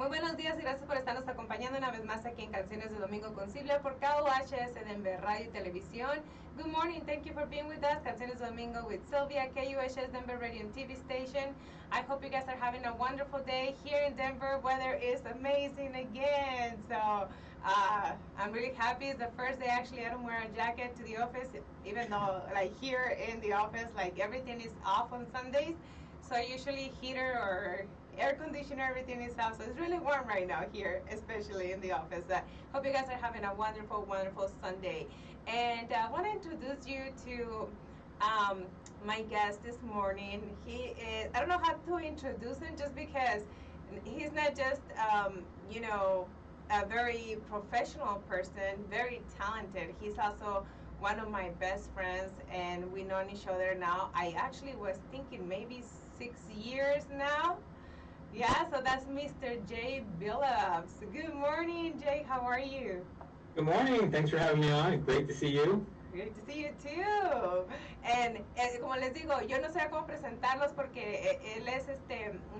Muy buenos días y gracias por estarnos acompañando una vez más aquí en Canciones de Domingo con Silvia por KUHS Denver Radio y Televisión. Good morning, thank you for being with us. Canciones de Domingo with Sylvia, KUHS Denver Radio and TV station. I hope you guys are having a wonderful day here in Denver. Weather is amazing again, so I'm really happy. It's the first day actually I don't wear a jacket to the office, even though like here in the office, like everything is off on Sundays. So usually heater or air conditioner, everything is off. So it's really warm right now here, especially in the office. Hope you guys are having a wonderful, wonderful Sunday. And I want to introduce you to my guest this morning. He is, I don't know how to introduce him just because he's not just, you know, a very professional person, very talented. He's also one of my best friends, and we've known each other now. I actually was thinking maybe 6 years now. Yeah, so that's Mr. Jay Billups. Good morning, Jay. How are you? Good morning. Thanks for having me on. Great to see you. Great to see you too. And como les digo, yo no sé cómo presentarlos porque él es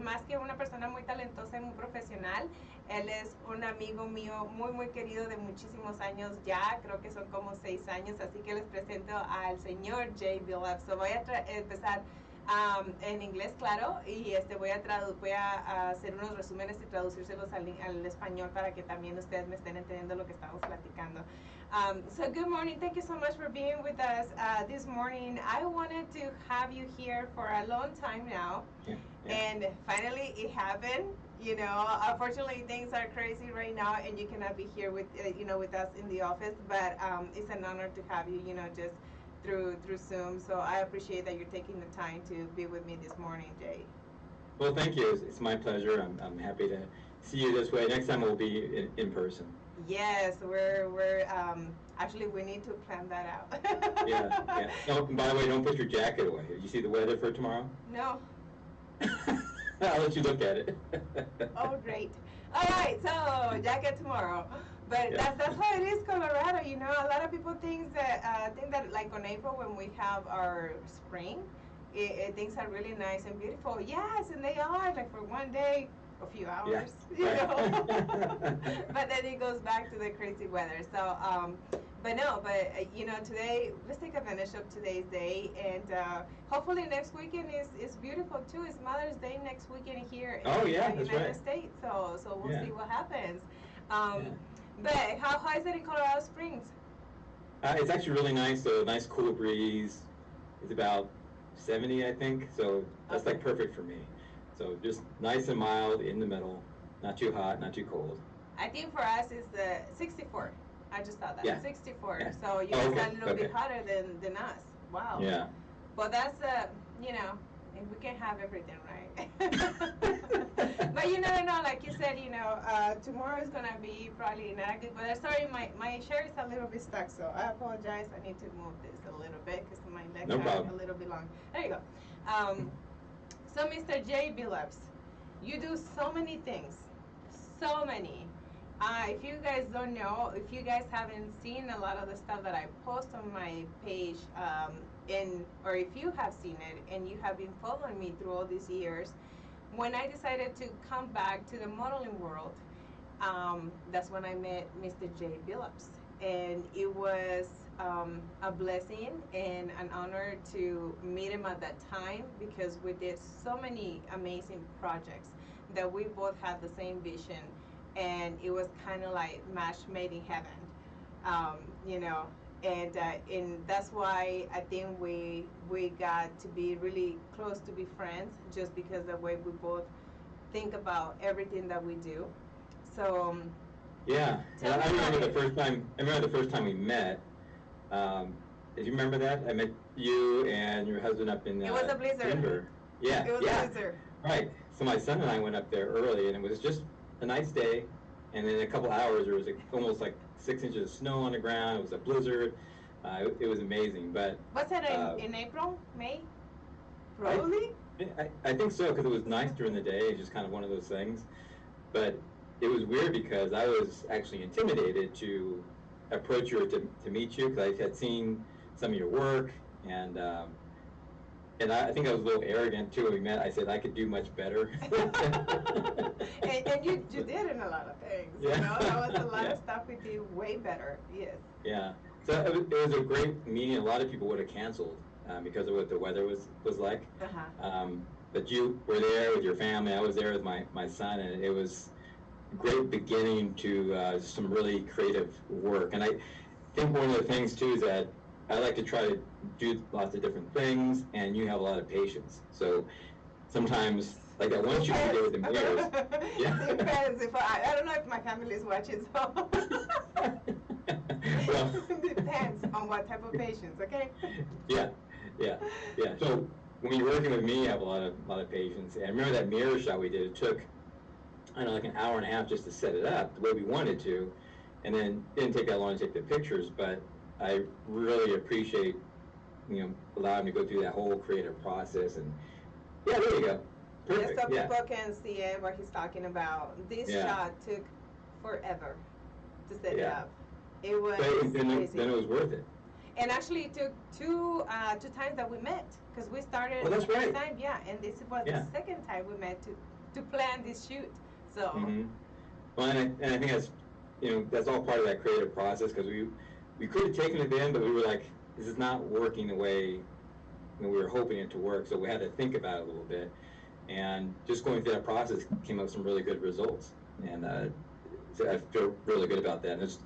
más que una persona muy talentosa y muy profesional. Él es un amigo mío muy muy querido de muchísimos años ya, creo que son como 6 años, así que les presento al señor Jay Billups. So voy a empezar en inglés, claro, y voy a hacer unos resúmenes y traducírselos al español para que también ustedes me estén entendiendo lo que estamos platicando. So good morning, thank you so much for being with us this morning. I wanted to have you here for a long time now, and finally it happened. You know, unfortunately things are crazy right now, and you cannot be here with with us in the office. But it's an honor to have you. You know, just through Zoom. So I appreciate that you're taking the time to be with me this morning, Jay. Well, thank you. It's my pleasure. I'm happy to see you this way. Next time we'll be in person. Yes, we're actually we need to plan that out. Yeah. Oh, by the way, don't put your jacket away. Did you see the weather for tomorrow? No. I'll let you look at it. Oh, great. All right, so jacket tomorrow. But that's how it is, Colorado. You know, a lot of people think that like on April when we have our spring, things are really nice and beautiful. Yes, and they are like for one day, a few hours, you know. But then it goes back to the crazy weather. So, but you know, today let's take advantage of today's day, and hopefully next weekend is beautiful too. It's Mother's Day next weekend here in the United States. So we'll see what happens. But how is it in Colorado Springs? It's actually really nice. So nice cool breeze. It's about 70, I think. So that's like perfect for me. So just nice and mild in the middle, not too hot, not too cold. I think for us it's the 64. I just saw that. Yeah. 64. Yeah. So you guys are a little bit hotter than us. Wow. Yeah. But that's you know, we can have everything, right? But you never know. Like you said, you know, tomorrow is gonna be probably not a good weather. Sorry, my shirt is a little bit stuck, so I apologize. I need to move this a little bit because my legs are a little bit long. There you go. So Mr. Jay Billups, you do so many things, so many. If you guys don't know, if you guys haven't seen a lot of the stuff that I post on my page, or if you have seen it and you have been following me through all these years, when I decided to come back to the modeling world, that's when I met Mr. Jay Billups. And it was a blessing and an honor to meet him at that time because we did so many amazing projects that we both had the same vision, and it was kind of like match made in heaven, you know. And that's why I think we got to be really close to be friends, just because the way we both think about everything that we do. So yeah, I remember the first time we met. Did you remember that? I met you and your husband up in it was a blizzard. Denver. Yeah, it was a blizzard. Right. So my son and I went up there early, and it was just a nice day. And in a couple hours, there was almost like 6 inches of snow on the ground. It was a blizzard. It was amazing. But was it in April, May? Probably. I think so, because it was nice during the day. It's just kind of one of those things. But it was weird because I was actually intimidated to approach you or to meet you, because I had seen some of your work, and I think I was a little arrogant too when we met. I said I could do much better. and you you did in a lot of things. Yeah. You know, that was a lot Yeah. of stuff we did way better. Yes. Yeah. So it was a great meeting. A lot of people would have canceled because of what the weather was like. But you were there with your family. I was there with my son, and it was a great beginning to some really creative work. And I think one of the things too is that I like to try to do lots of different things, and you have a lot of patience. So sometimes, like that one shoot you did with the mirrors. Yeah. Depends. If I don't know if my family is watching, so. Well, depends on what type of patience. Okay. Yeah. So when you're working with me, you have a lot of patience. And I remember that mirror shot we did. It took, I don't know, like an hour and a half just to set it up the way we wanted to, and then it didn't take that long to take the pictures. But I really appreciate, allowing me to go through that whole creative process. And yeah, there you go. Perfect. Just so people can see it, what he's talking about. This shot took forever to set it up. It was crazy. Then it was worth it. And actually, it took two times that we met, because we started that's the right. first time, and this was the second time we met to plan this shoot. So. Mm-hmm. Well, and I think that's all part of that creative process, because we could have taken it then, but we were like, this is not working the way we were hoping it to work, so we had to think about it a little bit. And just going through that process came up with some really good results, and so I feel really good about that. And it's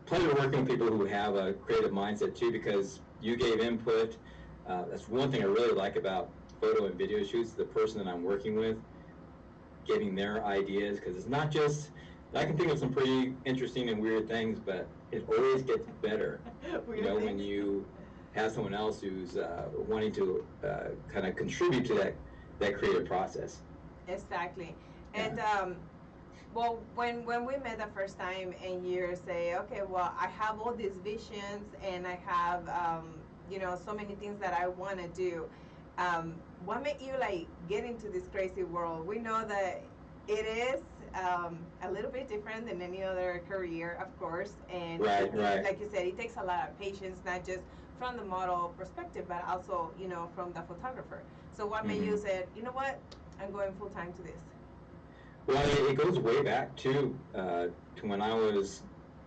a pleasure working with people who have a creative mindset too, because you gave input. That's one thing I really like about photo and video shoots, the person that I'm working with, getting their ideas, because it's not just, I can think of some pretty interesting and weird things, but it always gets better, when you have someone else who's wanting to kind of contribute to that creative process. Exactly. And well, when we met the first time and you say, okay, well, I have all these visions and I have, so many things that I want to do. What made you get into this crazy world? We know that it is a little bit different than any other career, of course. And right. Like you said, it takes a lot of patience, not just from the model perspective, but also, from the photographer. So what made you say, you know what, I'm going full time to this? Well, it goes way back to when I was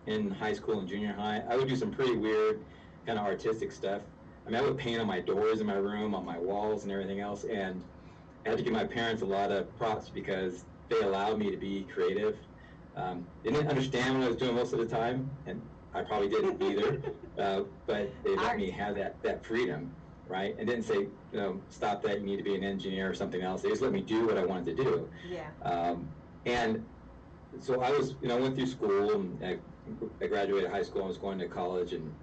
in high school and junior high. I would do some pretty weird kind of artistic stuff. I mean, I would paint on my doors in my room, on my walls and everything else, and I had to give my parents a lot of props because they allowed me to be creative. They didn't understand what I was doing most of the time, and I probably didn't either, but they let me have that freedom, right? And didn't say, stop that, you need to be an engineer or something else. They just let me do what I wanted to do. Yeah. And so I was, I went through school, and I graduated high school, I was going to college, and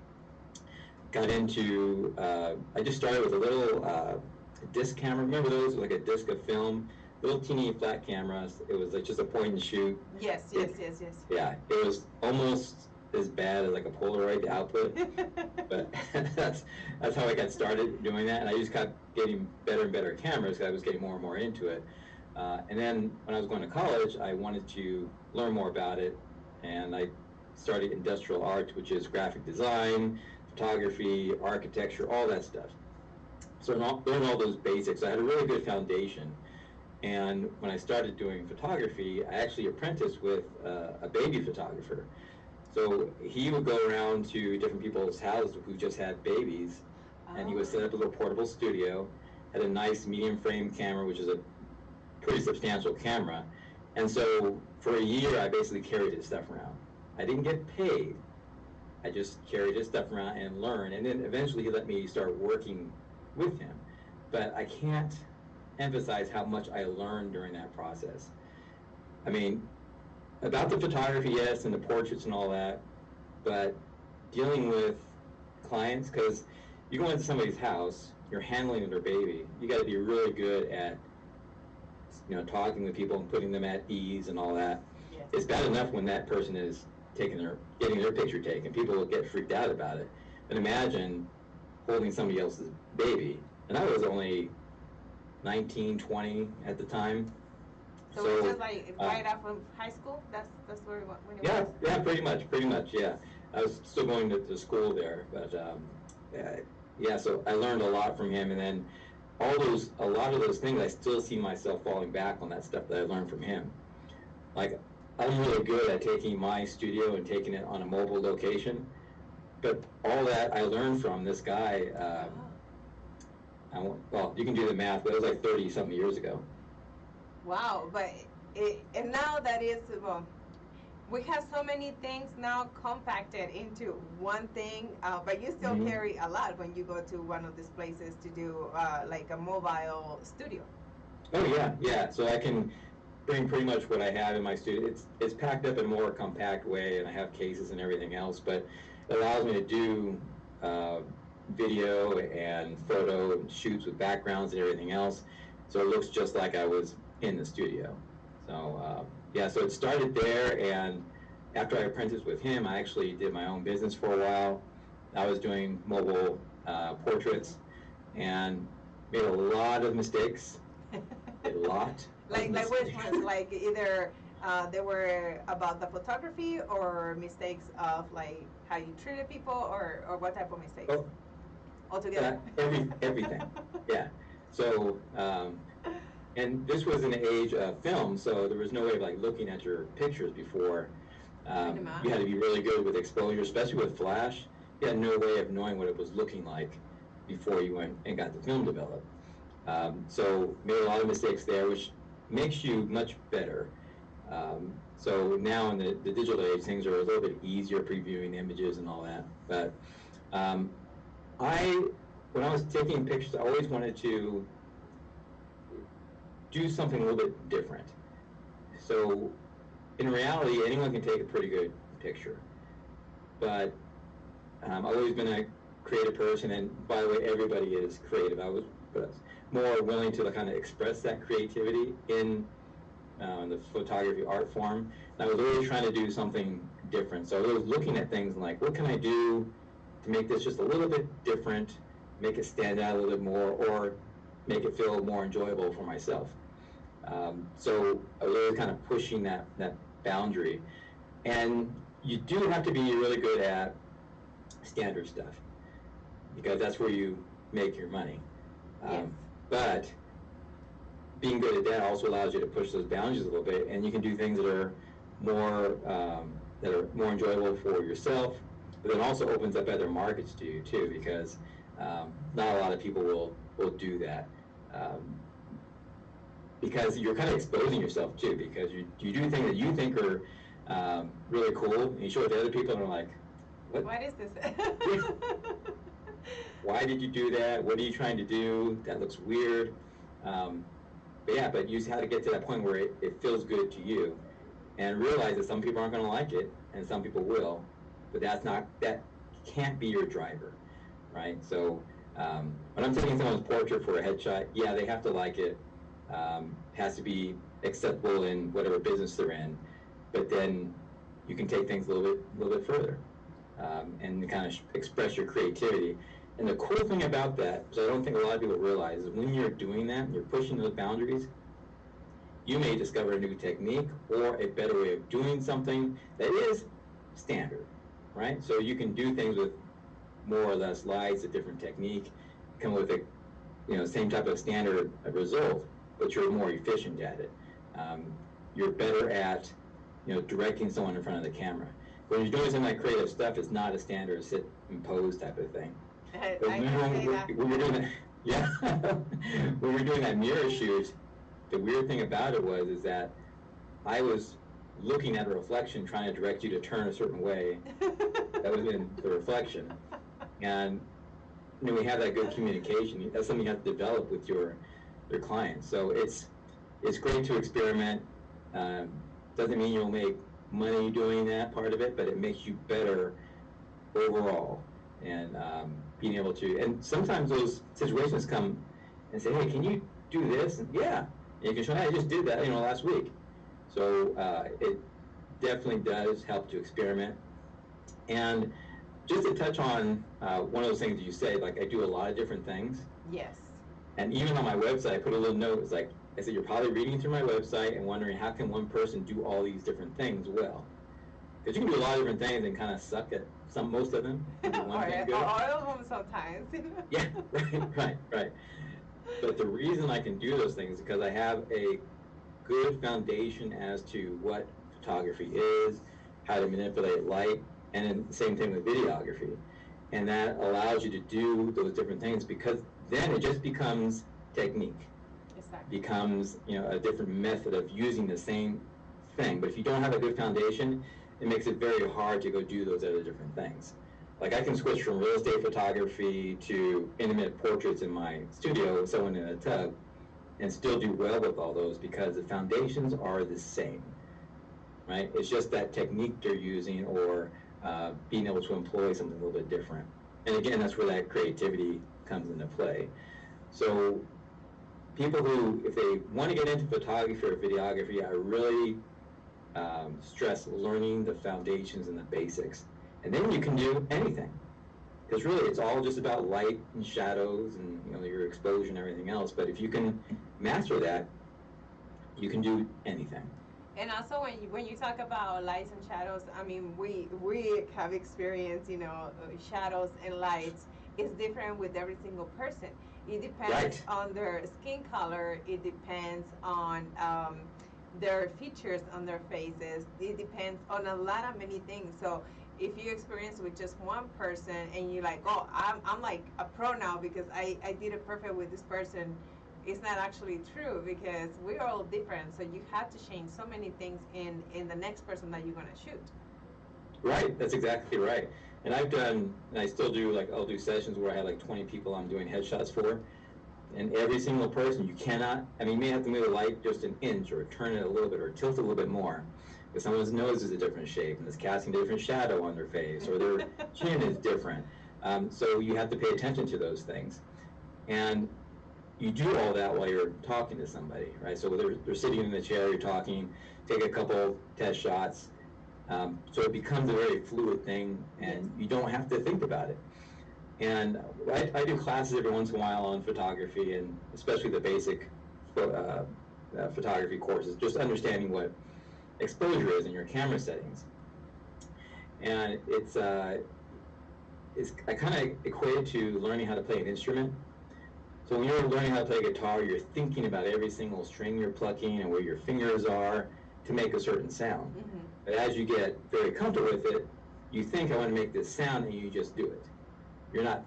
got into, I just started with a little disc camera. Remember those? Like a disc of film, little teeny flat cameras. It was like just a point and shoot. Yes. Yeah, it was almost as bad as like a Polaroid, the output. But that's how I got started doing that. And I just kept getting better and better cameras because I was getting more and more into it. And then when I was going to college, I wanted to learn more about it. And I started industrial art, which is graphic design, photography, architecture, all that stuff. So learn all those basics. I had a really good foundation. And when I started doing photography, I actually apprenticed with a baby photographer. So he would go around to different people's houses who just had babies, and he would set up a little portable studio, had a nice medium frame camera, which is a pretty substantial camera. And so for a year, I basically carried his stuff around. I didn't get paid. I just carried his stuff around and learned. And then eventually he let me start working with him. But I can't emphasize how much I learned during that process. I mean, about the photography, yes, and the portraits and all that, but dealing with clients, because you go into somebody's house, you're handling their baby, you got to be really good at, talking with people and putting them at ease and all that. Yes. It's bad enough when that person is getting their picture taken. People will get freaked out about it. But imagine holding somebody else's baby. And I was only 19, 20 at the time. So it was just like right off of high school? That's where when it was? Yeah, pretty much, yeah. I was still going to school there, but so I learned a lot from him, and then a lot of those things, I still see myself falling back on that stuff that I learned from him. Like, I'm really good at taking my studio and taking it on a mobile location. But all that I learned from this guy, well, you can do the math, but it was like 30-something years ago. Wow, but and now that is, well, we have so many things now compacted into one thing, but you still Mhm. carry a lot when you go to one of these places to do like a mobile studio. Oh yeah, yeah. So I can bring pretty much what I have in my studio. It's packed up in a more compact way, and I have cases and everything else. But it allows me to do uh, video and photo and shoots with backgrounds and everything else. So it looks just like I was in the studio. So yeah, so it started there, and after I apprenticed with him, I actually did my own business for a while. I was doing mobile portraits and made a lot of mistakes. A lot. Like which ones? Like either they were about the photography or mistakes of like how you treated people or what type of mistakes? Oh, Altogether. everything. Yeah. So, and this was in the age of film, so there was no way of like looking at your pictures before. You had to be really good with exposure, especially with flash. You had no way of knowing what it was looking like before you went and got the film developed. So made a lot of mistakes there, which makes you much better. So now in the digital age, things are a little bit easier previewing images and all that. But when I was taking pictures, I always wanted to do something a little bit different. So in reality, anyone can take a pretty good picture. But I've always been a creative person, and by the way, everybody is creative. I was more willing to kind of express that creativity in the photography art form. And I was always trying to do something different. So I was looking at things like, what can I do to make this just a little bit different, make it stand out a little bit more, or make it feel more enjoyable for myself. So I was really kind of pushing that boundary. And you do have to be really good at standard stuff, because that's where you make your money. Yes. But being good at that also allows you to push those boundaries a little bit, and you can do things that are more enjoyable for yourself, but then also opens up other markets to you too, because not a lot of people will do that. Because you're kind of exposing yourself too, because you do things that you think are really cool, and you show it to other people, and they're like, What is this? why did you do that? What are you trying to do? That looks weird. But you have to get to that point where it feels good to you, and realize that some people aren't going to like it, and some people will, but that can't be your driver, right? So when I'm taking someone's portrait for a headshot, yeah, they have to like it. Has to be acceptable in whatever business they're in, but then you can take things a little bit further, and kind of express your creativity. And the cool thing about that, which I don't think a lot of people realize, is when you're doing that, you're pushing those boundaries, you may discover a new technique or a better way of doing something that is standard, right? So you can do things with more or less lights, a different technique, come with a same type of standard result, but you're more efficient at it. You're better at directing someone in front of the camera. When you're doing something like creative stuff, it's not a standard sit and pose type of thing. When you're doing that, yeah, when you're doing that mirror shoot, the weird thing about it is that I was looking at a reflection, trying to direct you to turn a certain way. That was in the reflection, and we have that good communication. That's something you have to develop with your clients. So it's great to experiment. Doesn't mean you'll make money doing that part of it, but it makes you better overall. And being able to, and sometimes those situations come and say, hey, can you do this? And yeah, and you can show, hey, I just did that, last week. So it definitely does help to experiment. And just to touch on one of those things that you say, like I do a lot of different things. Yes. And even on my website, I put a little note. It's like, I said, you're probably reading through my website and wondering how can one person do all these different things well? Because you can do a lot of different things and kind of suck at most of them. Or all of them sometimes. Yeah, right. But the reason I can do those things is because I have a good foundation as to what photography is, how to manipulate light, and then the same thing with videography. And that allows you to do those different things, because then it just becomes technique. Exactly. Becomes, you know, a different method of using the same thing. But if you don't have a good foundation, it makes it very hard to go do those other different things. Like, I can switch from real estate photography to intimate portraits in my studio with someone in a tub and still do well with all those, because the foundations are the same, right? It's just that technique they're using, or being able to employ something a little bit different. And again, that's where that creativity comes into play. So people who, if they want to get into photography or videography, I really stress learning the foundations and the basics. And then you can do anything. Because really, it's all just about light and shadows and, you know, your exposure and everything else. But if you can master that, you can do anything. And also, when you talk about lights and shadows, I mean, we have experienced, you know, shadows and lights. It's different with every single person. It depends Right. on their skin color. It depends on their features on their faces. It depends on a lot of many things. So if you experience with just one person and you're like, oh, I'm like a pro now because I did it perfect with this person, it's not actually true, because we're all different. So you have to change so many things in the next person that you're going to shoot. Right, that's exactly right. And I've done, and I still do, like, I'll do sessions where I have like 20 people I'm doing headshots for. And every single person, you cannot, I mean, you may have to move the light just an inch or turn it a little bit or tilt it a little bit more. Because someone's nose is a different shape and it's casting a different shadow on their face, or their chin is different. So you have to pay attention to those things. And you do all that while you're talking to somebody, right? So they're sitting in the chair, you're talking, take a couple test shots. So it becomes a very fluid thing, and you don't have to think about it. And I do classes every once in a while on photography, and especially the basic photography courses, just understanding what exposure is in your camera settings. And I kind of equate it to learning how to play an instrument. So when you're learning how to play guitar, you're thinking about every single string you're plucking and where your fingers are to make a certain sound. Mm-hmm. But as you get very comfortable with it, you think, I want to make this sound, and you just do it. You're not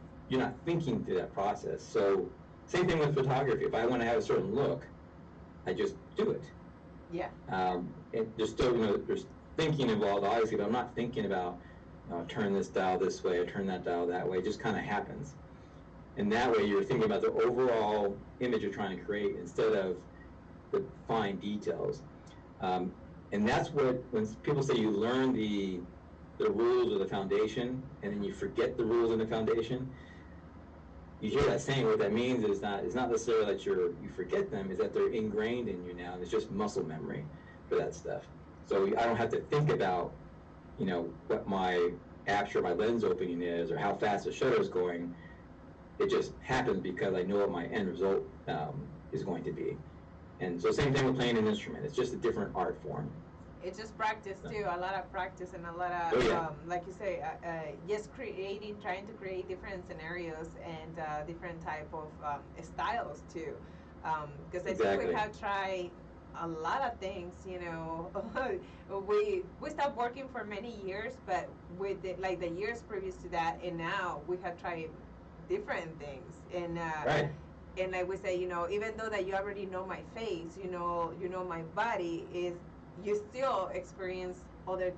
thinking through that process. So same thing with photography. If I want to have a certain look, I just do it. Yeah. And there's still, you know, there's thinking involved, obviously, but I'm not thinking about, turn this dial this way or turn that dial that way. It just kind of happens. And that way you're thinking about the overall image you're trying to create instead of the fine details. And that's what, when people say you learn the rules or the foundation, and then you forget the rules in the foundation, you hear that saying. What that means is it's not necessarily that you forget them, is that they're ingrained in you now, and it's just muscle memory for that stuff. So I don't have to think about, you know, what my aperture, my lens opening is, or how fast the shutter is going. It just happens because I know what my end result is going to be. And so same thing with playing an instrument. It's just a different art form. It's just practice too, a lot of practice and a lot of, like you say, just trying to create different scenarios and different type of styles too. Because I think we have tried a lot of things, you know. we stopped working for many years, but with the years previous to that, and now we have tried different things. And right. And like we say, you know, even though that you already know my face, you know my body, is you still experience other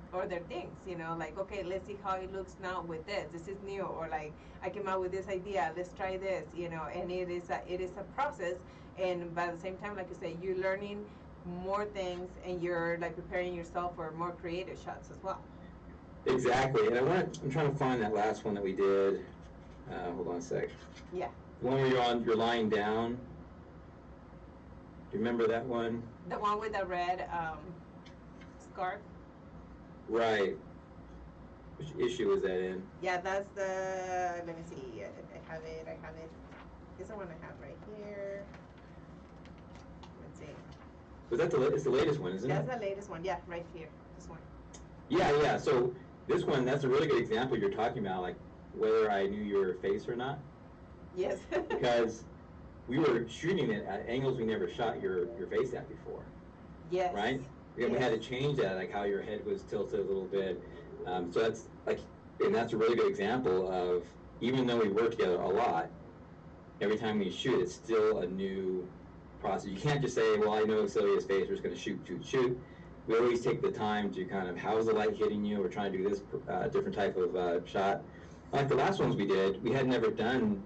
things, you know, like, okay, let's see how it looks now with this. This is new, or like, I came out with this idea, let's try this, you know. And it is a process, and by the same time, like you say, you're learning more things, and you're like preparing yourself for more creative shots as well. Exactly. And I'm trying to find that last one that we did. Hold on a sec. Yeah. The one where you're lying down. Do you remember that one? The one with the red scarf. Right. Which issue is that in? Yeah, that's the. Let me see. I have it. It's the one I have right here. Let's see. Was that it's the latest one, isn't it? That's the latest one. Yeah, right here. This one. Yeah. So this one, that's a really good example you're talking about, like whether I knew your face or not. Yes. Because we were shooting it at angles we never shot your face at before. Yes. Right? we had to change that, like how your head was tilted a little bit. So that's like, and that's a really good example of, even though we work together a lot, every time we shoot, it's still a new process. You can't just say, well, I know Sylvia's face, we're just going to shoot. We always take the time to kind of, how's the light hitting you? We're trying to do this different type of shot. Like the last ones we did, we had never done,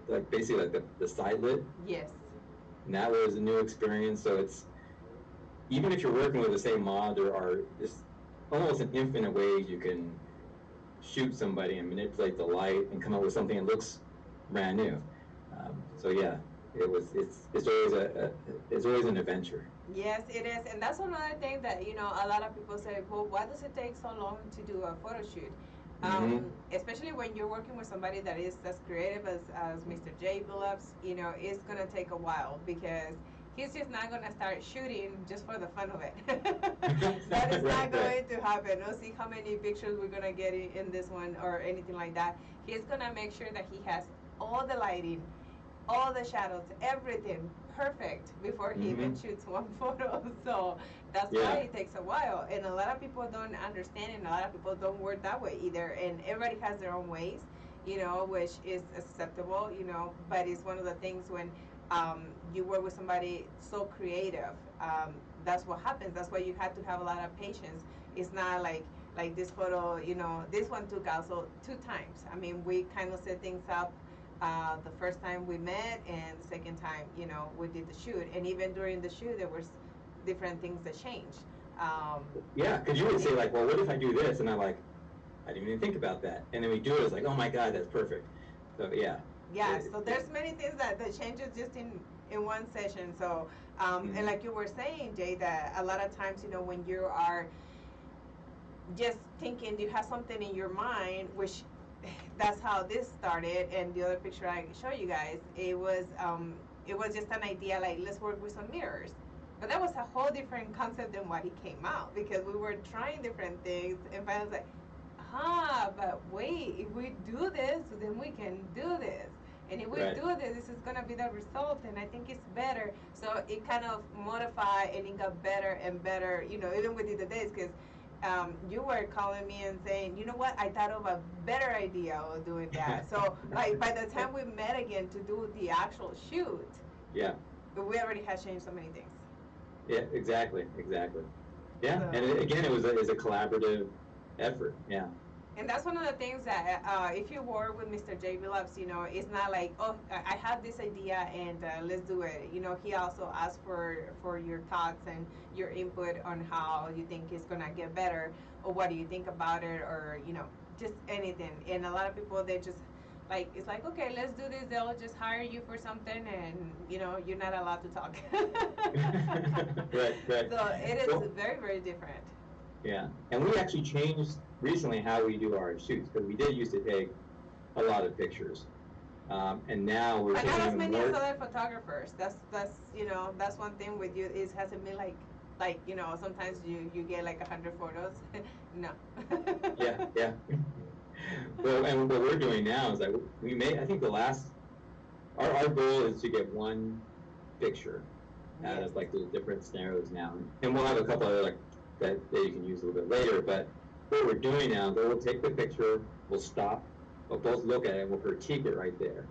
like basically like the side lit. Yes. And that was a new experience. So it's, even if you're working with the same mod, there are just almost an infinite ways you can shoot somebody and manipulate the light and come up with something that looks brand new. So yeah, it's always an adventure. Yes, it is, and that's another thing that a lot of people say. Well, why does it take so long to do a photo shoot? Especially when you're working with somebody that is as creative as Mr. J. Billups, it's gonna take a while, because he's just not gonna start shooting just for the fun of it. That is not going to happen. We'll see how many pictures we're gonna get in this one or anything like that. He's gonna make sure that he has all the lighting, all the shadows, everything perfect before he even shoots one photo. So that's why it takes a while. And a lot of people don't understand, and a lot of people don't work that way either. And everybody has their own ways, which is acceptable, but it's one of the things when you work with somebody so creative, that's what happens. That's why you have to have a lot of patience. It's not like this photo, this one took also 2 times. I mean, we kind of set things up the first time we met, and the second time, we did the shoot. And even during the shoot, there was different things that changed. Yeah, because you would say like, well, what if I do this? And I'm like, I didn't even think about that. And then we do it, it's like, oh my God, that's perfect. So yeah. Yeah, so there's many things that changes just in one session. So, and like you were saying, Jay, that a lot of times, when you are just thinking, you have something in your mind, which that's how this started. And the other picture I show you guys, it was just an idea, like, let's work with some mirrors. But that was a whole different concept than what it came out, because we were trying different things, and finally was like, but wait, if we do this, then we can do this. And if we do this is going to be the result, and I think it's better. So it kind of modified, and it got better and better, even within the days, because you were calling me and saying, you know what, I thought of a better idea of doing that. So like by the time we met again to do the actual shoot, we already had changed so many things. Yeah, exactly. Yeah, so, and again, it was a collaborative effort. Yeah. And that's one of the things that if you work with Mr. J. Billups, it's not like, oh, I have this idea and let's do it. He also asks for your thoughts and your input on how you think it's going to get better, or what do you think about it, or, just anything. And a lot of people, they just, like, it's like, okay, let's do this. They'll just hire you for something, and, you're not allowed to talk. Right. So it is very, very different. Yeah, and we actually changed recently how we do our shoots, because we did used to take a lot of pictures, and now we're taking not as many more. as other photographers. That's that's one thing with you. It hasn't been like sometimes you get like 100 photos. No. Yeah. Well, and what we're doing now is that I think our goal is to get one picture out of like the different scenarios now, and we'll have a couple other that you can use a little bit later. But what we're doing now, we'll take the picture, we'll stop, we'll both look at it, and we'll critique it right there.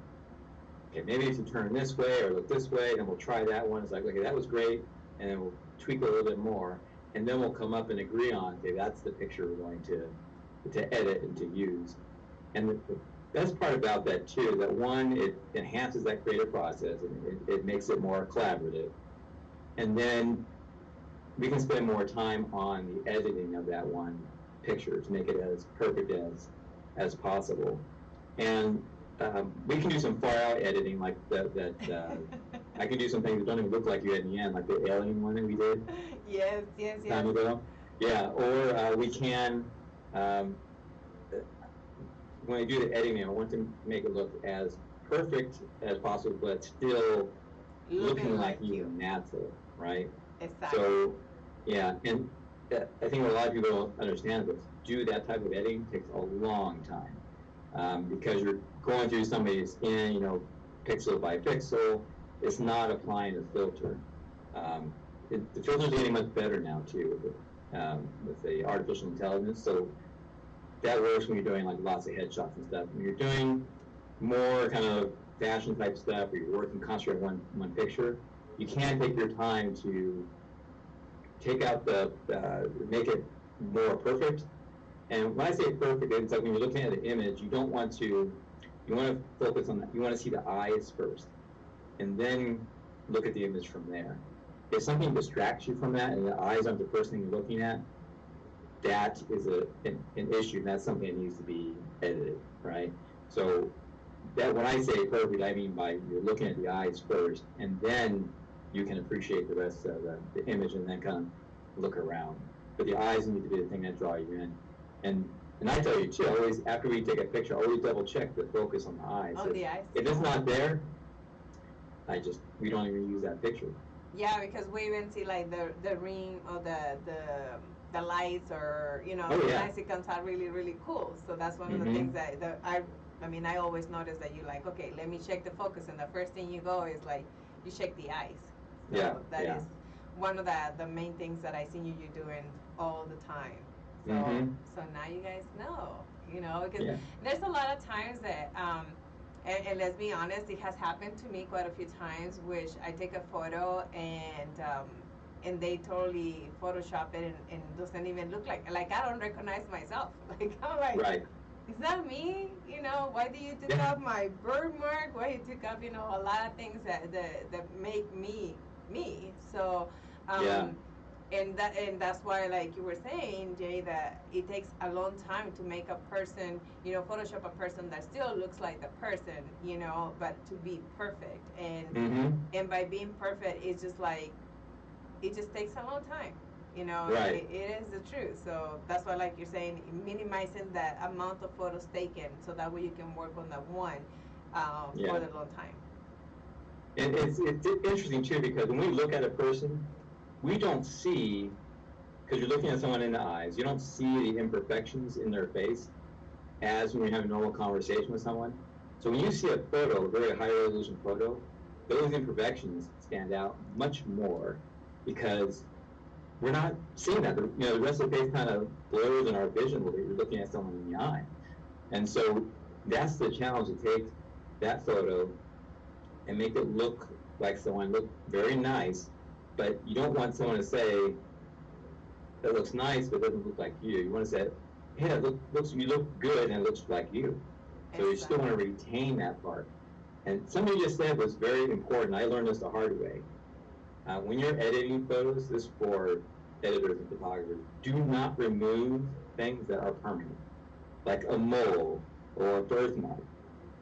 Okay, maybe if you turn this way or look this way, then we'll try that one. It's like, okay, that was great, and then we'll tweak it a little bit more, and then we'll come up and agree on, okay, that's the picture we're going to edit and to use. And the best part about that too, that one, it enhances that creative process, and it makes it more collaborative. And then we can spend more time on the editing of that one picture to make it as perfect as possible. And we can do some far out editing, like that. I can do some things that don't even look like you in the end, like the alien one that we did. Yes. Time ago. Yeah, or we can. When I do the editing, I want to make it look as perfect as possible, but still looking like you natural, right? Exactly. So, yeah, and I think what a lot of people don't understand is do that type of editing takes a long time, because you're going through somebody's skin, pixel by pixel. It's not applying a filter. the filters are getting much better now too, with the artificial intelligence. So that works when you're doing like lots of headshots and stuff. When you're doing more kind of fashion type stuff, or you're working concentrating on one picture, you can take your time to take out make it more perfect. And when I say perfect, it's like when you're looking at an image, you want to focus on that. You want to see the eyes first, and then look at the image from there. If something distracts you from that, and the eyes aren't the first thing you're looking at, that is an issue, and that's something that needs to be edited, right? So that when I say perfect, I mean by you're looking at the eyes first, and then you can appreciate the rest of the image, and then kind of look around. But the eyes need to be the thing that draw you in. And I tell you too, always after we take a picture, always double check the focus on the eyes. Oh, the eyes. If it's not there, we don't even use that picture. Yeah, because we even see like the ring or the lights, or the lights, it comes out really, really cool. So that's one of the things that I always notice that you like, okay, let me check the focus, and the first thing you go is like you check the eyes. So that is one of the main things that I see you doing all the time. So so now you guys know, because there's a lot of times that and let's be honest, it has happened to me quite a few times, which I take a photo and they totally Photoshop it and doesn't even look like I don't recognize myself. Like I'm like, right. Is that me? Why do you took up my birthmark? Why you took up, a lot of things that make me me. So and that's why, like you were saying, Jay, that it takes a long time to make a person, Photoshop a person that still looks like the person, but to be perfect. And by being perfect, it's just like, it just takes a long time. Right. It is the truth. So that's why, like you're saying, minimizing that amount of photos taken, so that way you can work on that one for the long time. And it's interesting too, because when we look at a person, we don't see, because you're looking at someone in the eyes, you don't see the imperfections in their face as when you have a normal conversation with someone. So when you see a photo, a very high resolution photo, those imperfections stand out much more, because we're not seeing that. The rest of the face kind of blurs in our vision when you're looking at someone in the eye. And so that's the challenge, to take that photo and make it look like someone, look very nice, but you don't want someone to say, that looks nice, but doesn't look like you. You want to say, hey, you look good and it looks like you. So you still want to retain that part. And something you just said was very important. I learned this the hard way. When you're editing photos, this is for editors and photographers, do not remove things that are permanent, like a mole or a birthmark.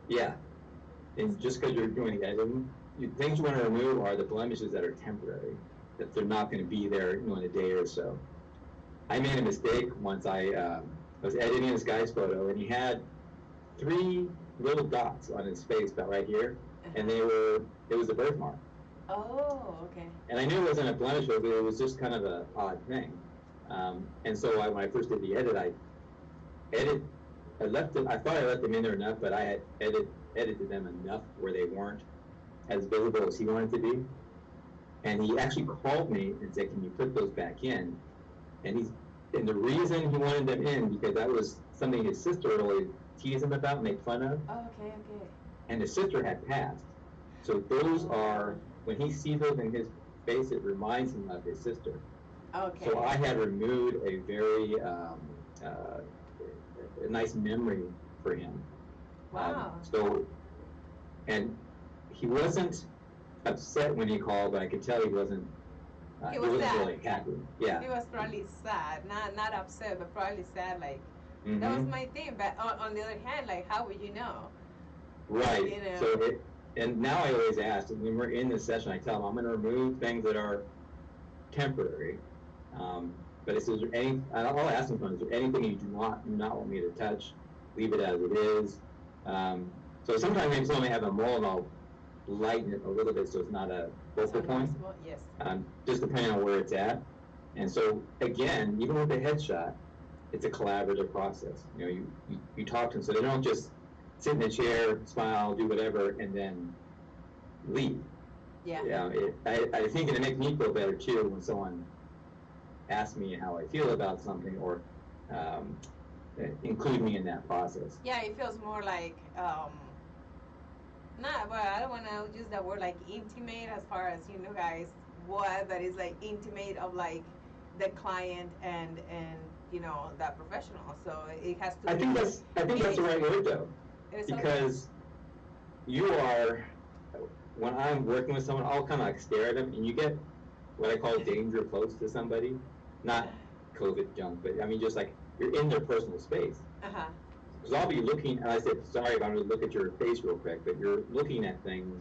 Yeah, and just because you're doing editing, things you want to remove are the blemishes that are temporary, that they're not going to be there in a day or so. I made a mistake once. I was editing this guy's photo, and he had 3 little dots on his face about right here, and it was a birthmark. Oh, okay. And I knew it wasn't a blemish, but it was just kind of an odd thing. And so when I first did the edit, I thought I left them in there enough, but I had edited them enough where they weren't as visible as he wanted to be. And he actually called me and said, can you put those back in? And the reason he wanted them in, because that was something his sister would always tease him about, make fun of. Oh, okay. And his sister had passed. So those are, when he sees those in his face, it reminds him of his sister. Okay. So I had removed a very a nice memory for him. Wow. And he wasn't upset when he called, but I could tell he wasn't. He wasn't really happy. Yeah. He was probably sad, not upset, but probably sad. Like that was my thing. But on the other hand, like how would you know? Right. So and now I always ask, when we're in this session, I tell them I'm going to remove things that are temporary. But is there I'll ask them, is there anything you do not want me to touch? Leave it as it is. So sometimes maybe someone may have a mole, and I'll lighten it a little bit so it's not a focal point. Yes. Just depending on where it's at. And so again, even with the headshot, it's a collaborative process. You talk to them, so they don't just sit in a chair, smile, do whatever, and then leave. Yeah. I think it makes me feel better too when someone asks me how I feel about something or um, include me in that process. Yeah, it feels more like not, well, I don't want to use that word like intimate as far as you know, guys, what, but it's like intimate of like the client and you know that professional. So it has to. I think that's the right word though, It's because you are, when I'm working with someone, I'll kind of like stare at them, and you get what I call danger close to somebody, not COVID junk, but I mean just like you're in their personal space. Uh-huh. Because I'll be looking, and I said, sorry if I'm going to look at your face real quick, but you're looking at things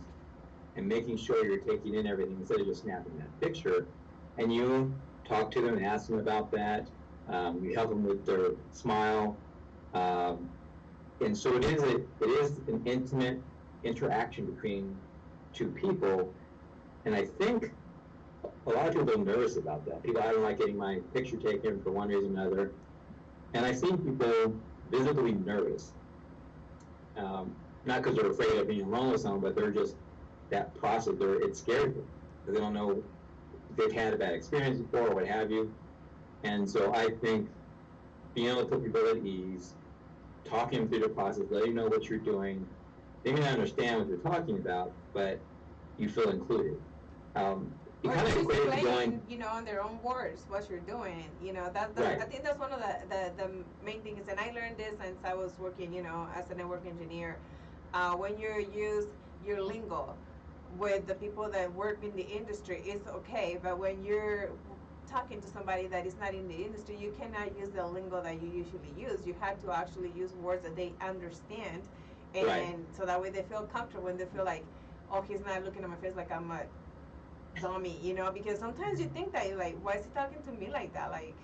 and making sure you're taking in everything instead of just snapping that picture. And you talk to them and ask them about that. You help them with their smile. And so it is an intimate interaction between two people. And I think a lot of people are nervous about that. People, I don't like getting my picture taken for one reason or another. And I've seen people visibly nervous. Not because they're afraid of being alone with someone, but they're just, that process, it scares them. Because they don't know if they've had a bad experience before or what have you. And so I think being able to put people at ease, talking them through the process, letting them know what you're doing, they may not understand what you're talking about, but you feel included. You kind of equate it to going, you know, in their own words, what you're doing. You know, right. I think that's one of the main things, and I learned this since I was working, you know, as a network engineer. When you use your lingo with the people that work in the industry, it's okay, but when you're talking to somebody that is not in the industry, you cannot use the lingo that you usually use. You have to actually use words that they understand, and right. so that way they feel comfortable and they feel like, oh, he's not looking at my face like I'm a dummy, you know, because sometimes you think that you're like, why is he talking to me like that? Like,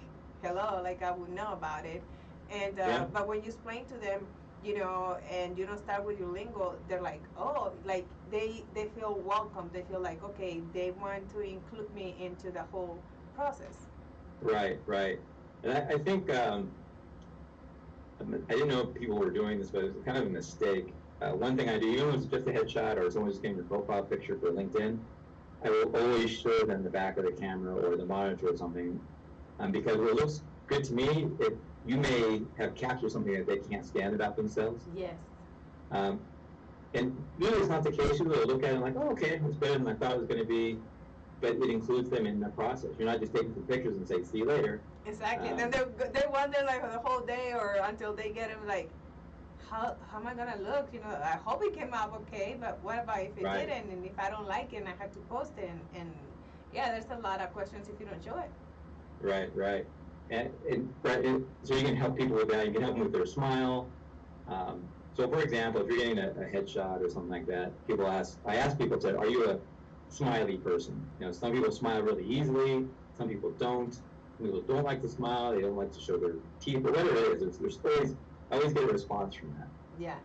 hello, like I would know about it. And Yeah. but when you explain to them, you know, and you don't start with your lingo, they're like, oh, like they feel welcome. They feel like, okay, they want to include me into the whole process. Right, right. And I think I didn't know people were doing this, but it was kind of a mistake. One thing I do, even when it's just a headshot or someone's just getting your profile picture for LinkedIn, I will always show them the back of the camera or the monitor or something, because it looks good to me. You may have captured something that they can't stand about themselves. Yes. And usually it's not the case. People will look at it and like, oh, okay, it's better than I thought it was going to be. But it includes them in the process. You're not just taking some pictures and say, see you later. Exactly. Then they wonder like the whole day or until they get him like, how am I gonna look? You know, I hope it came out okay, but what about if it right. didn't? And if I don't like it and I have to post it? And yeah, there's a lot of questions if you don't show it. Right, right. So you can help people with that. You can help them with their smile. So for example, if you're getting a headshot or something like that, I ask people, are you a smiley person? You know, some people smile really easily, some people don't. Some people don't like to smile, they don't like to show their teeth, or whatever it is. I always get a response from that. Yeah.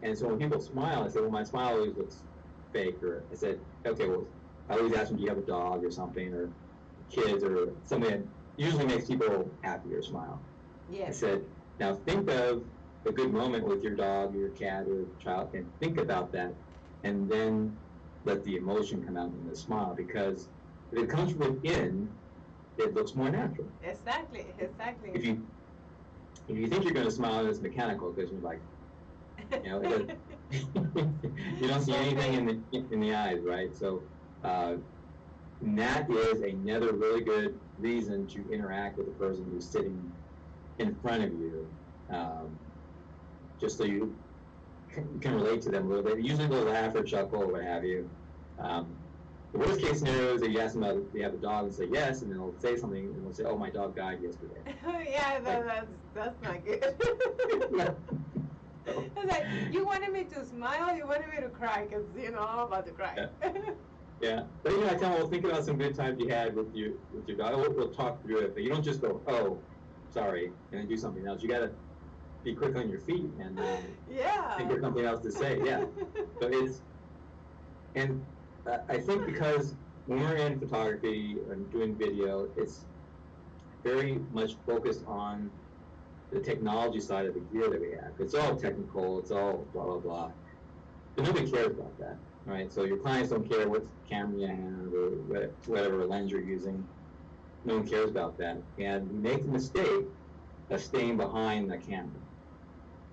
And so when people smile, I say, well, my smile always looks fake. Or I said, okay, well, I always ask them, do you have a dog or something, or kids, or something that usually makes people happy or smile. Yes. I said, now think of a good moment with your dog or your cat or child, and think about that, and then let the emotion come out in the smile, because if it comes from within, it looks more natural. Exactly. If you think you're going to smile and it's mechanical, because you're like, you know, you don't see anything in the eyes, right? So that is another really good reason to interact with the person who's sitting in front of you, just so you can relate to them a little bit. Usually they'll laugh or chuckle or what have you. The worst case scenario is that you ask them if they have a dog and say yes, and they'll say something and they'll say, "Oh, my dog died yesterday." Yeah, that's not good. It's like, you wanted me to smile, you wanted me to cry, because you know I'm about to cry. Yeah. But I tell them, well, think about some good times you had with your dog. We'll talk through it, but you don't just go, "Oh, sorry," and then do something else. You got to be quick on your feet and yeah. think of something else to say. Yeah. But I think because when we're in photography and doing video, it's very much focused on the technology side of the gear that we have. It's all technical, it's all blah, blah, blah. But nobody cares about that. right? So your clients don't care what camera you have or whatever lens you're using. No one cares about that. And you make the mistake of staying behind the camera.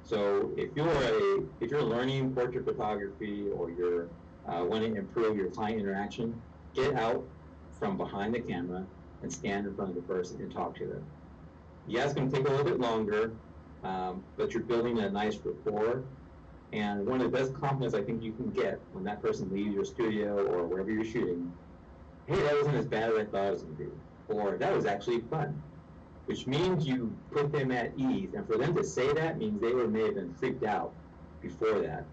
So if you're learning portrait photography or you're wanting to improve your client interaction, get out from behind the camera and stand in front of the person and talk to them. Yeah, it's going to take a little bit longer, but you're building a nice rapport. And one of the best compliments I think you can get when that person leaves your studio or wherever you're shooting, hey, that wasn't as bad as I thought it was going to be, or that was actually fun, which means you put them at ease. And for them to say that means they may have been freaked out before that,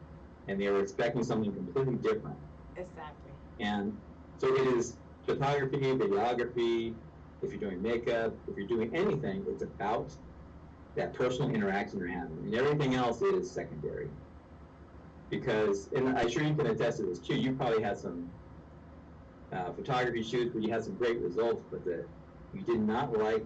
and they were expecting something completely different. Exactly. And so it is photography, videography, if you're doing makeup, if you're doing anything, it's about that personal interaction you're having. And everything else is secondary. Because, and I'm sure you can attest to this too, you probably had some photography shoots where you had some great results, but you did not like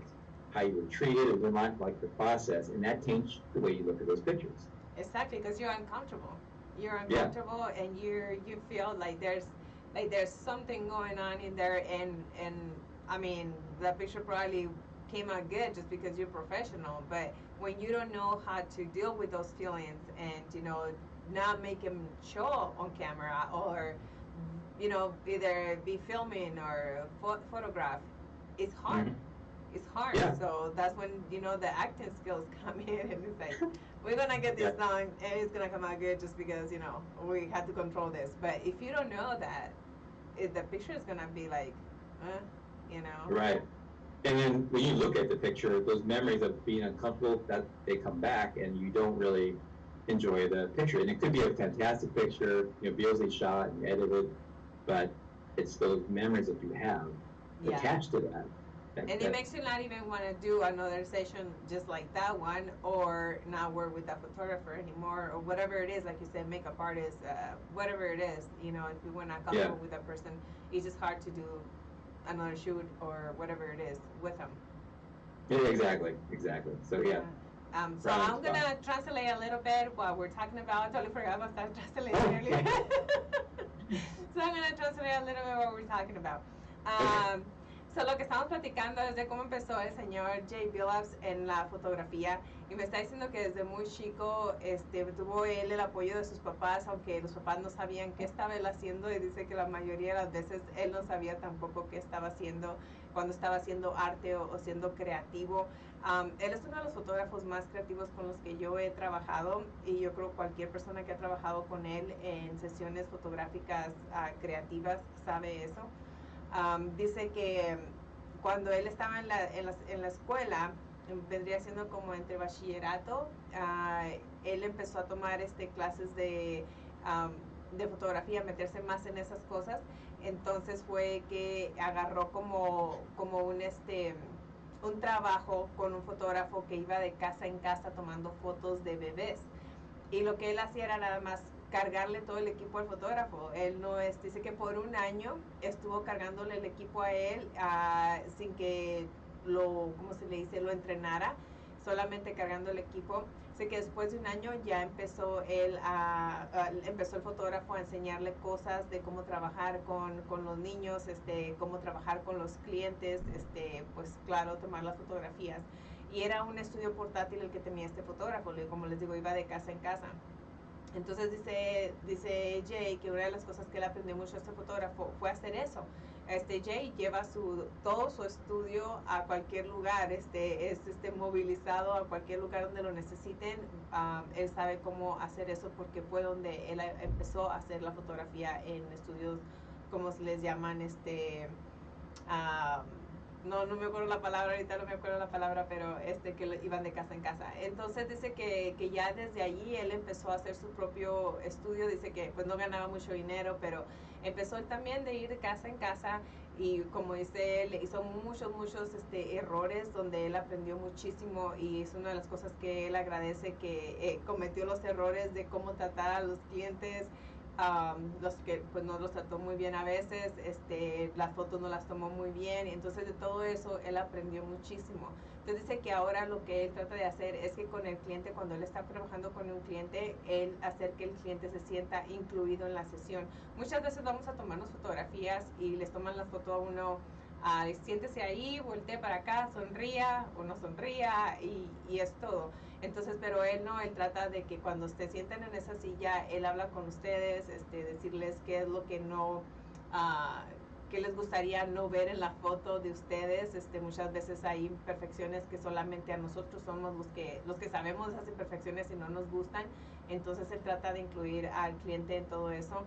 how you were treated or did not like the process, and that changed the way you look at those pictures. Exactly, because you're uncomfortable. You're uncomfortable, yeah. And you feel like there's something going on in there, and I mean, the picture probably came out good just because you're professional, but when you don't know how to deal with those feelings and, you know, not make them show on camera, or, you know, either be filming or photograph, it's hard. Mm-hmm. It's hard. Yeah. So that's when, you know, the acting skills come in, and it's like, we're gonna get this done and it's gonna come out good just because, you know, we had to control this. But if you don't know that, the picture is gonna be like, you know. Right. And then when you look at the picture, those memories of being uncomfortable, that they come back, and you don't really enjoy the picture. And it could be a fantastic picture, you know, beautifully shot and edited, but it's those memories that you have attached to that. And it makes you not even want to do another session just like that one, or not work with that photographer anymore, or whatever it is, like you said, makeup artist, whatever it is, you know, if you were not comfortable with that person, it's just hard to do another shoot or whatever it is with them. Yeah, exactly. So yeah. So I'm gonna translate a little bit while we're talking about. I totally forgot about that translating earlier. So I'm gonna translate a little bit what we're talking about. So lo que estamos platicando es de cómo empezó el señor Jay Billups en la fotografía, y me está diciendo que desde muy chico tuvo él el apoyo de sus papás, aunque los papás no sabían qué estaba él haciendo, y dice que la mayoría de las veces él no sabía tampoco qué estaba haciendo cuando estaba haciendo arte o siendo creativo. Él es uno de los fotógrafos más creativos con los que yo he trabajado, y yo creo cualquier persona que ha trabajado con él en sesiones fotográficas creativas sabe eso. Dice que cuando él estaba en la escuela, vendría siendo como entre bachillerato, él empezó a tomar clases de fotografía, meterse más en esas cosas. Entonces fue que agarró como un trabajo con un fotógrafo que iba de casa en casa tomando fotos de bebés, y lo que él hacía era nada más cargarle todo el equipo al fotógrafo. Él no dice que por un año estuvo cargándole el equipo a él sin que ¿cómo se le dice? Lo entrenara, solamente cargando el equipo. Sé que después de un año ya empezó empezó el fotógrafo a enseñarle cosas de cómo trabajar con los niños, cómo trabajar con los clientes, pues claro, tomar las fotografías. Y era un estudio portátil el que tenía este fotógrafo, como les digo, iba de casa en casa. Entonces dice Jay que una de las cosas que él aprendió mucho de este fotógrafo fue hacer eso. Jay lleva todo su estudio a cualquier lugar, es movilizado a cualquier lugar donde lo necesiten. Él sabe cómo hacer eso porque fue donde él empezó a hacer la fotografía en estudios, como se les llaman, no me acuerdo la palabra, ahorita no me acuerdo la palabra, pero que iban de casa en casa. Entonces dice que ya desde allí él empezó a hacer su propio estudio. Dice que pues no ganaba mucho dinero, pero empezó él también de ir de casa en casa, y como dice él, hizo muchos errores donde él aprendió muchísimo, y es una de las cosas que él agradece, que cometió los errores de cómo tratar a los clientes, los que pues no los trató muy bien a veces, las fotos no las tomó muy bien, entonces de todo eso él aprendió muchísimo. Entonces dice que ahora lo que él trata de hacer es que con el cliente, cuando él está trabajando con un cliente, él hacer que el cliente se sienta incluido en la sesión. Muchas veces vamos a tomarnos fotografías y les toman la foto a uno, siéntese ahí, voltee para acá, sonría o no sonría y es todo. Entonces, pero él no, él trata de que cuando se sienten en esa silla, él habla con ustedes, decirles qué es lo que no, que les gustaría no ver en la foto de ustedes. Muchas veces hay imperfecciones que solamente a nosotros somos los que sabemos esas imperfecciones y no nos gustan. Entonces él trata de incluir al cliente en todo eso.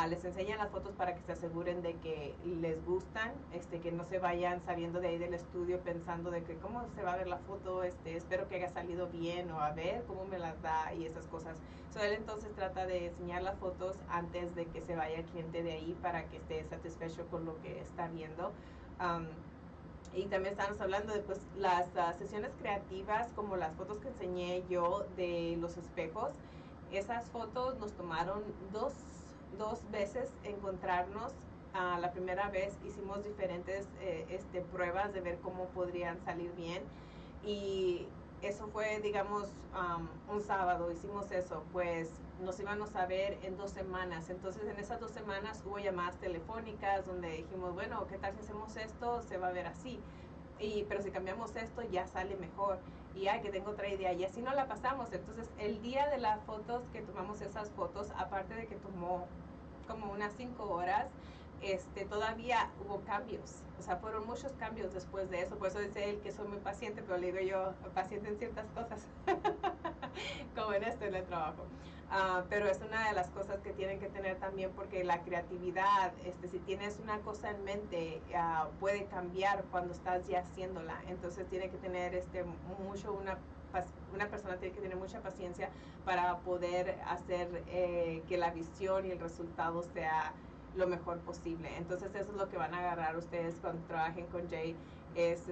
Les enseñan las fotos para que se aseguren de que les gustan, que no se vayan saliendo de ahí del estudio pensando de que cómo se va a ver la foto, espero que haya salido bien o a ver cómo me las da y esas cosas. Él entonces trata de enseñar las fotos antes de que se vaya el cliente de ahí para que esté satisfecho con lo que está viendo. Y también estamos hablando de pues, las sesiones creativas, como las fotos que enseñé yo de los espejos. Esas fotos nos tomaron dos veces encontrarnos. La primera vez hicimos diferentes pruebas de ver cómo podrían salir bien, y eso fue, digamos, un sábado hicimos eso, pues nos íbamos a ver en 2 semanas. Entonces en esas 2 semanas hubo llamadas telefónicas donde dijimos, bueno, ¿qué tal si hacemos esto? Se va a ver así. Pero si cambiamos esto ya sale mejor, y que tengo otra idea, y así no la pasamos. Entonces el día de las fotos que tomamos esas fotos, aparte de que tomó como unas 5 horas, todavía hubo cambios, o sea, fueron muchos cambios después de eso. Por eso dice él que soy muy paciente, pero le digo yo, paciente en ciertas cosas, como en en el trabajo. Pero es una de las cosas que tienen que tener también, porque la creatividad, si tienes una cosa en mente, puede cambiar cuando estás ya haciéndola. Entonces tiene que tener una persona tiene que tener mucha paciencia para poder hacer que la visión y el resultado sea lo mejor posible. Entonces eso es lo que van a agarrar ustedes cuando trabajen con Jay. Es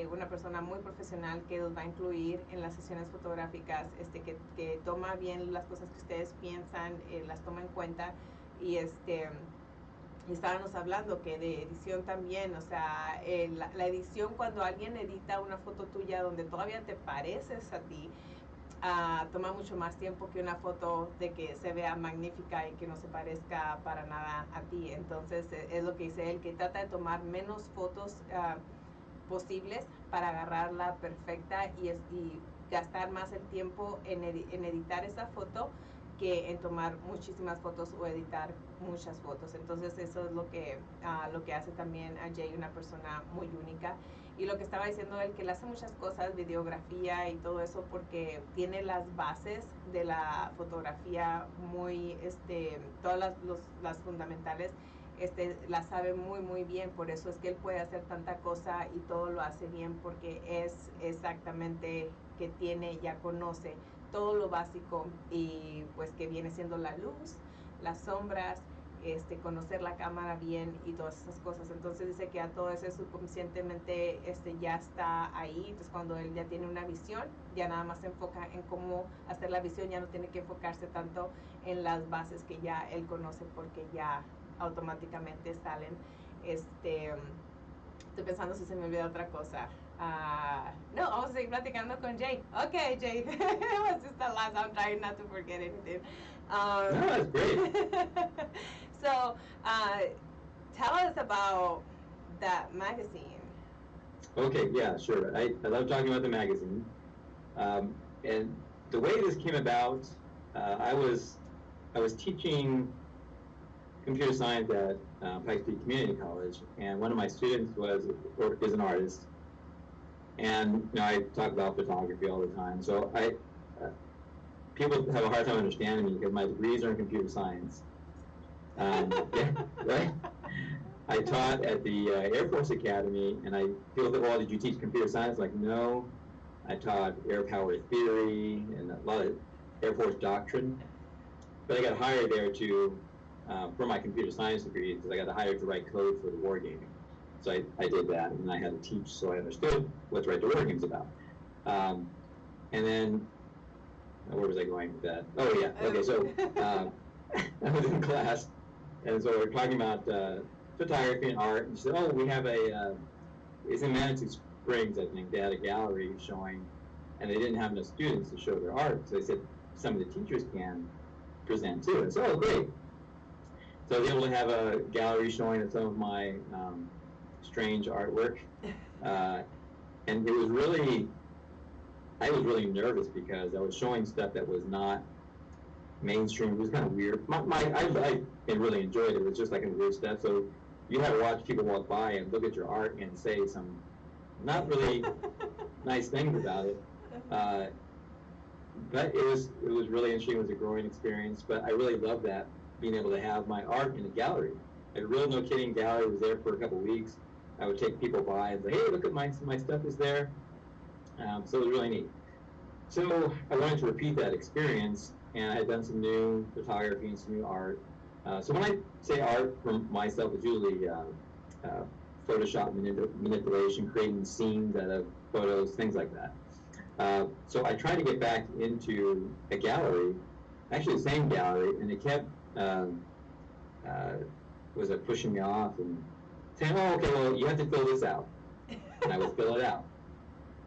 una persona muy profesional que los va a incluir en las sesiones fotográficas, que toma bien las cosas que ustedes piensan, las toma en cuenta. Y y estábamos hablando que de edición también, o sea, la edición, cuando alguien edita una foto tuya donde todavía te pareces a ti, toma mucho más tiempo que una foto de que se vea magnífica y que no se parezca para nada a ti. Entonces es lo que dice él, que trata de tomar menos fotos posibles para agarrarla perfecta, y gastar más el tiempo en editar esa foto que en tomar muchísimas fotos o editar muchas fotos. Entonces eso es lo que hace también a Jay una persona muy única. Y lo que estaba diciendo él, que él hace muchas cosas, videografía y todo eso, porque tiene las bases de la fotografía muy, todas las fundamentales, las sabe muy muy bien. Por eso es que él puede hacer tanta cosa y todo lo hace bien, porque es exactamente que ya conoce todo lo básico, y pues que viene siendo la luz, las sombras, conocer la cámara bien y todas esas cosas. Entonces dice que a todo eso subconscientemente ya está ahí. Entonces cuando él ya tiene una visión, ya nada más se enfoca en cómo hacer la visión, ya no tiene que enfocarse tanto en las bases que ya él conoce, porque ya automáticamente salen. Estoy pensando si se me olvida otra cosa. No, vamos a seguir platicando con Jay. Okay, Jay. It was just the last. I'm trying not to forget anything. No, that's great. So, tell us about that magazine. Okay, yeah, sure. I love talking about the magazine. And the way this came about, I was teaching computer science at Pikes Peak Community College, and one of my students is an artist. And I talk about photography all the time, so people have a hard time understanding me because my degrees are in computer science. Yeah, right? I taught at the Air Force Academy, and people think, well, did you teach computer science? Like, no, I taught air power theory and a lot of Air Force doctrine. But I got hired there for my computer science degree, because I got hired to write code for the wargaming. So I did that, and I had to teach, so I understood what to write the wargames about. And then, where was I going with that? Oh yeah, okay, so I was in class, and so we're talking about photography and art, and she said, "Oh, we have it's in Manitou Springs, I think. They had a gallery showing, and they didn't have enough students to show their art, so they said some of the teachers can present too." And so, oh, great. So I was able to have a gallery showing some of my strange artwork, and it was really, I was really nervous because I was showing stuff that was not mainstream. It was kind of weird. I really enjoyed it. It was just like a weird stuff. So you had to watch people walk by and look at your art and say some not really nice things about it. But it was really interesting. It was a growing experience. But I really loved that, being able to have my art in a gallery. A real no kidding gallery. Was there for a couple of weeks. I would take people by and say, "Hey, look at my stuff is there." So it was really neat. So I wanted to repeat that experience, and I had done some new photography and some new art. So when I say art for myself, it's usually Photoshop manipulation, creating scenes out of photos, things like that. So I tried to get back into a gallery, actually the same gallery, and it kept pushing me off and saying, "Oh, okay, well, you have to fill this out," and I would fill it out.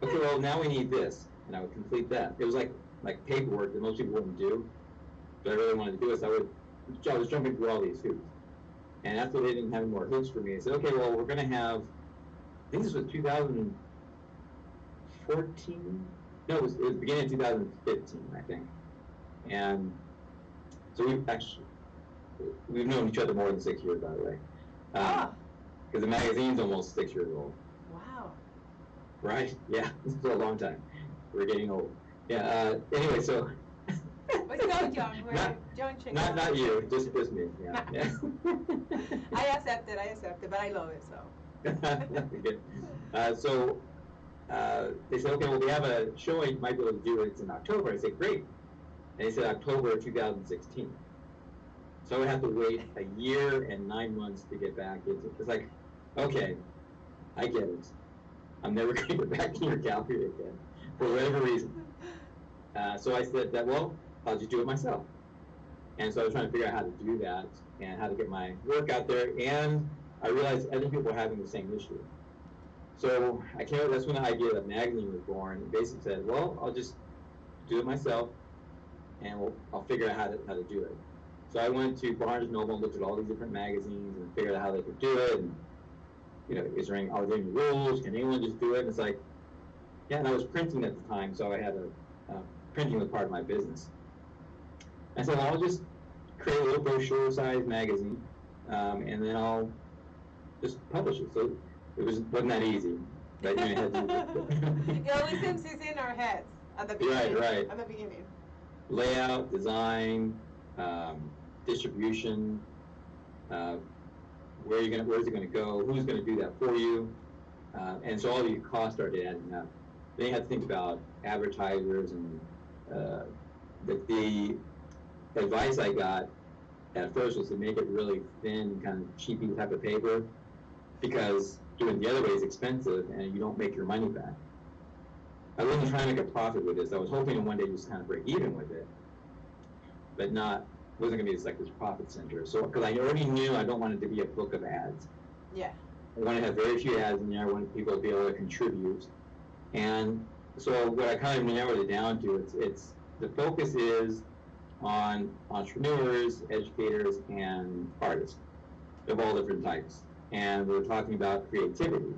"Okay, well, now we need this," and I would complete that. It was like paperwork that most people wouldn't do, but I really wanted to do it, so I was jumping through all these hoops. And after they didn't have any more hoops for me, I said, "Okay, well, we're going to have," I think this was 2014? No, it was the beginning of 2015, I think. And so we've known each other more than 6 years, by the way. Because the magazine's almost 6 years old. Wow. Right? Yeah, this is a long time. We're getting old. Yeah. Anyway, so. We're so young. We're young chickens. Not you. Just me. Yeah. Yeah. I accept it, but I love it so. Good. So they said, "Okay, well, we have a showing. You might be able to do it. It's in October." I said, "Great." And they said October of 2016. So I would have to wait a year and 9 months to get back into it. It's like, okay, I get it. I'm never going to get back in your gallery again for whatever reason. So I said that, well, I'll just do it myself. And so I was trying to figure out how to do that and how to get my work out there. And I realized other people were having the same issue. So that's when the idea of the magazine was born. And basically said, well, I'll just do it myself, and I'll figure out how to do it. So I went to Barnes & Noble and looked at all these different magazines and figured out how they could do it. And, are there any rules? Can anyone just do it? And it's like, yeah, and I was printing at the time, so I had printing was part of my business. I said, well, I'll just create a little brochure-sized magazine, and then I'll just publish it. So it wasn't that easy. But you had to it always seems it's in our heads at the beginning. Right. At the beginning. Layout, design, distribution, where's it going to go? Who's going to do that for you? And so all these costs started adding up. Then you had to think about advertisers, and the advice I got at first was to make it really thin, kind of cheapy type of paper, because doing it the other way is expensive and you don't make your money back. I wasn't trying to make a profit with this. I was hoping to one day just kind of break even with it, but wasn't going to be this profit center. So, because I already knew I don't want it to be a book of ads. Yeah. I want to have very few ads in there. I want people to be able to contribute. And so what I kind of narrowed it down to, it's the focus is on entrepreneurs, educators, and artists of all different types. And we're talking about creativity.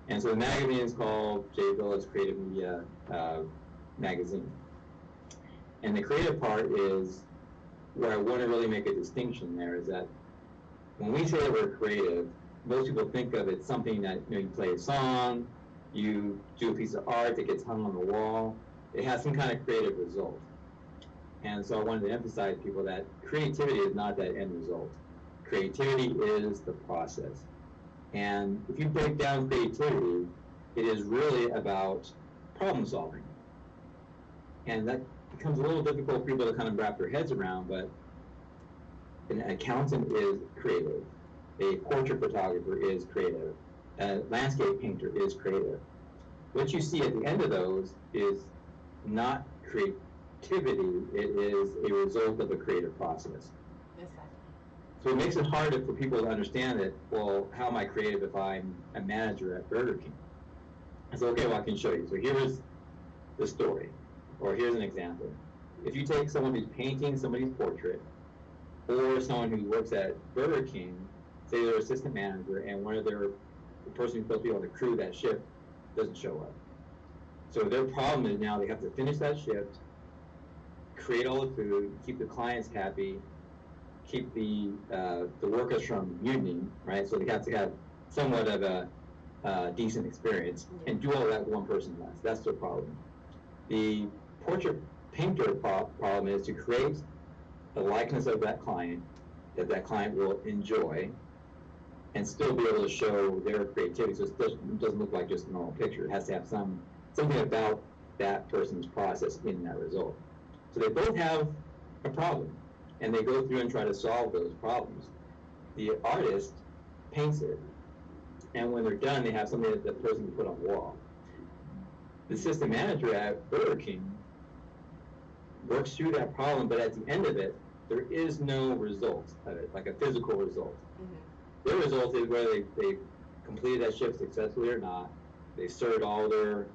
And so the magazine is called J. Billis Creative Media Magazine. And the creative part is where I want to really make a distinction there, is that when we say that we're creative, most people think of it something that, you play a song, you do a piece of art that gets hung on the wall. It has some kind of creative result. And so I wanted to emphasize to people that creativity is not that end result. Creativity is the process. And if you break down creativity, it is really about problem solving. And that becomes a little difficult for people to kind of wrap their heads around, but an accountant is creative. A portrait photographer is creative. A landscape painter is creative. What you see at the end of those is not creativity, it is a result of a creative process. So it makes it harder for people to understand that, well, how am I creative if I'm a manager at Burger King? I said, okay, well, I can show you. So here's the story, or here's an example. If you take someone who's painting somebody's portrait, or someone who works at Burger King, say they're assistant manager, and the person who's supposed to be on the crew that shift doesn't show up. So their problem is now they have to finish that shift, create all the food, keep the clients happy, keep the workers from mutinying, right? So they have to have somewhat of a decent experience, and do all that one person does. That's their problem. The portrait painter problem is to create a likeness of that client that client will enjoy, and still be able to show their creativity. So it doesn't look like just a normal picture. It has to have something about that person's process in that result. So they both have a problem, and they go through and try to solve those problems. The artist paints it, and when they're done, they have something that the person can put on the wall. The system manager at Burger King works through that problem, but at the end of it, there is no result of it, like a physical result. Mm-hmm. Their result is whether they completed that shift successfully or not. They served all their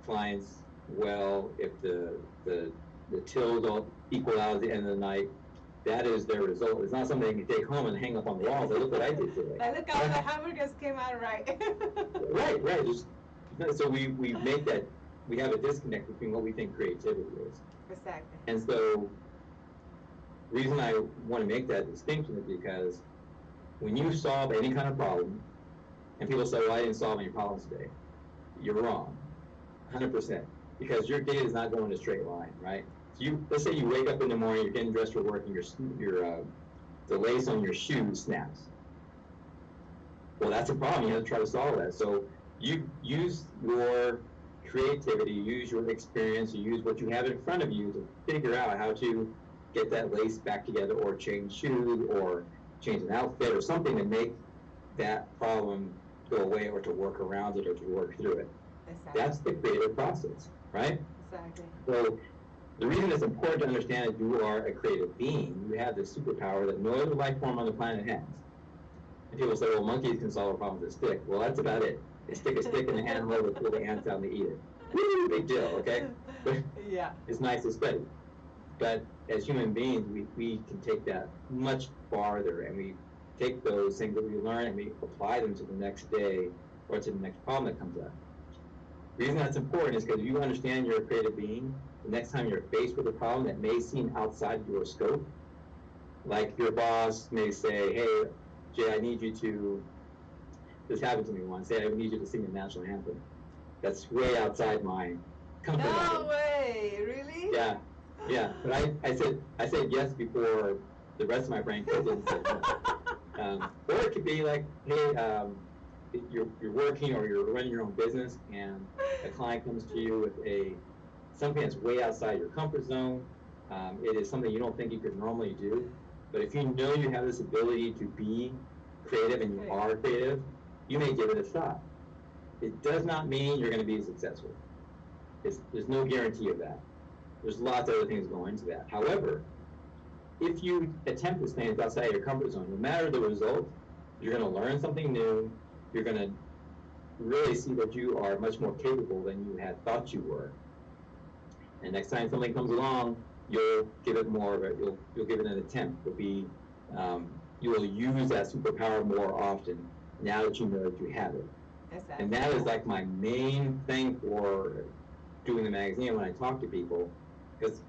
clients well. If the tills all equal out at the end of the night, that is their result. It's not something they can take home and hang up on the wall and say, look what I did today. Like, look how the hamburgers came out right. Right. So we make that, we have a disconnect between what we think creativity is. Exactly. And so the reason I want to make that distinction is because when you solve any kind of problem, and people say, well, I didn't solve any problems today, you're wrong, 100%, because your day is not going in a straight line, right? So let's say you wake up in the morning, you're getting dressed for work, and the lace on your shoe snaps. Well, that's a problem. You have to try to solve that. So you use your creativity, use your experience, you use what you have in front of you to figure out how to get that lace back together, or change shoes, or change an outfit, or something to make that problem go away, or to work around it, or to work through it. Exactly. That's the creative process, right? Exactly. So the reason it's important to understand that you are a creative being, you have this superpower that no other life form on the planet has. And people say, well, monkeys can solve a problem with a stick. Well, that's about it. They stick a stick in the animal, they pull the ants out and they eat it. Woo, big deal, okay? But yeah. It's nice to study. But as human beings, we can take that much farther, and we take those things that we learn and we apply them to the next day, or to the next problem that comes up. The reason that's important is because if you understand you're a creative being, the next time you're faced with a problem that may seem outside your scope, like your boss may say, hey, Jay, I need you to, this happened to me once, say, I need you to sing the national anthem. That's way outside my comfort level. No way, really? Yeah, but I said yes before the rest of my brain kicked in and said no. Or it could be like, hey, you're working or you're running your own business, and a client comes to you with something that's way outside your comfort zone. It is something you don't think you could normally do, but if you know you have this ability to be creative, and you are creative, you may give it a shot. It does not mean you're going to be successful. There's no guarantee of that. There's lots of other things going into that. However, if you attempt this thing outside your comfort zone, no matter the result, you're going to learn something new. You're going to really see that you are much more capable than you had thought you were. And next time something comes along, you'll give it more of it. You'll give it an attempt. You will use that superpower more often now that you know that you have it. Exactly. And that is like my main thing for doing the magazine when I talk to people. Because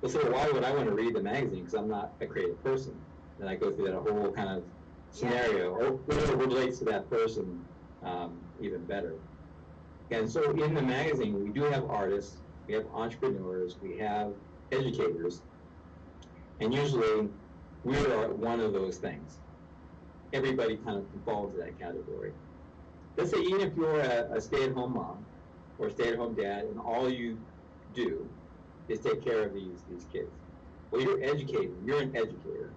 they'll say, well, why would I want to read the magazine? Because I'm not a creative person. And I go through that whole kind of scenario, or whatever relates to that person even better. And so in the magazine, we do have artists, we have entrepreneurs, we have educators, and usually we are one of those things. Everybody kind of can fall into that category. Let's say even if you're a stay-at-home mom or stay-at-home dad, and all you do is take care of these kids. Well, you're educating. You're an educator,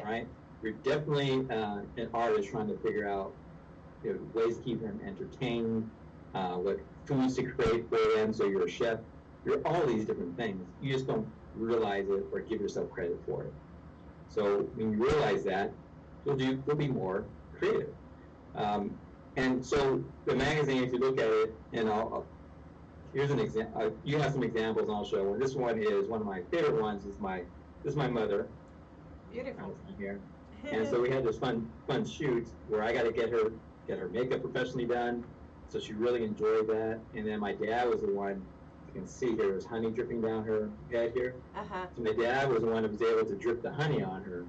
right? You're definitely an artist trying to figure out ways to keep them entertained, what foods to create for them. So you're a chef. You're all these different things. You just don't realize it or give yourself credit for it. So when you realize that, we'll be more creative. And so the magazine, if you look at it, and here's an example. You have some examples, and I'll show one. This one is one of my favorite ones. This is my mother. Beautiful. Here. And so we had this fun shoot where I got to get her makeup professionally done. So she really enjoyed that. And then my dad was the one. You can see here, there's honey dripping down her head here. So my dad was the one who was able to drip the honey on her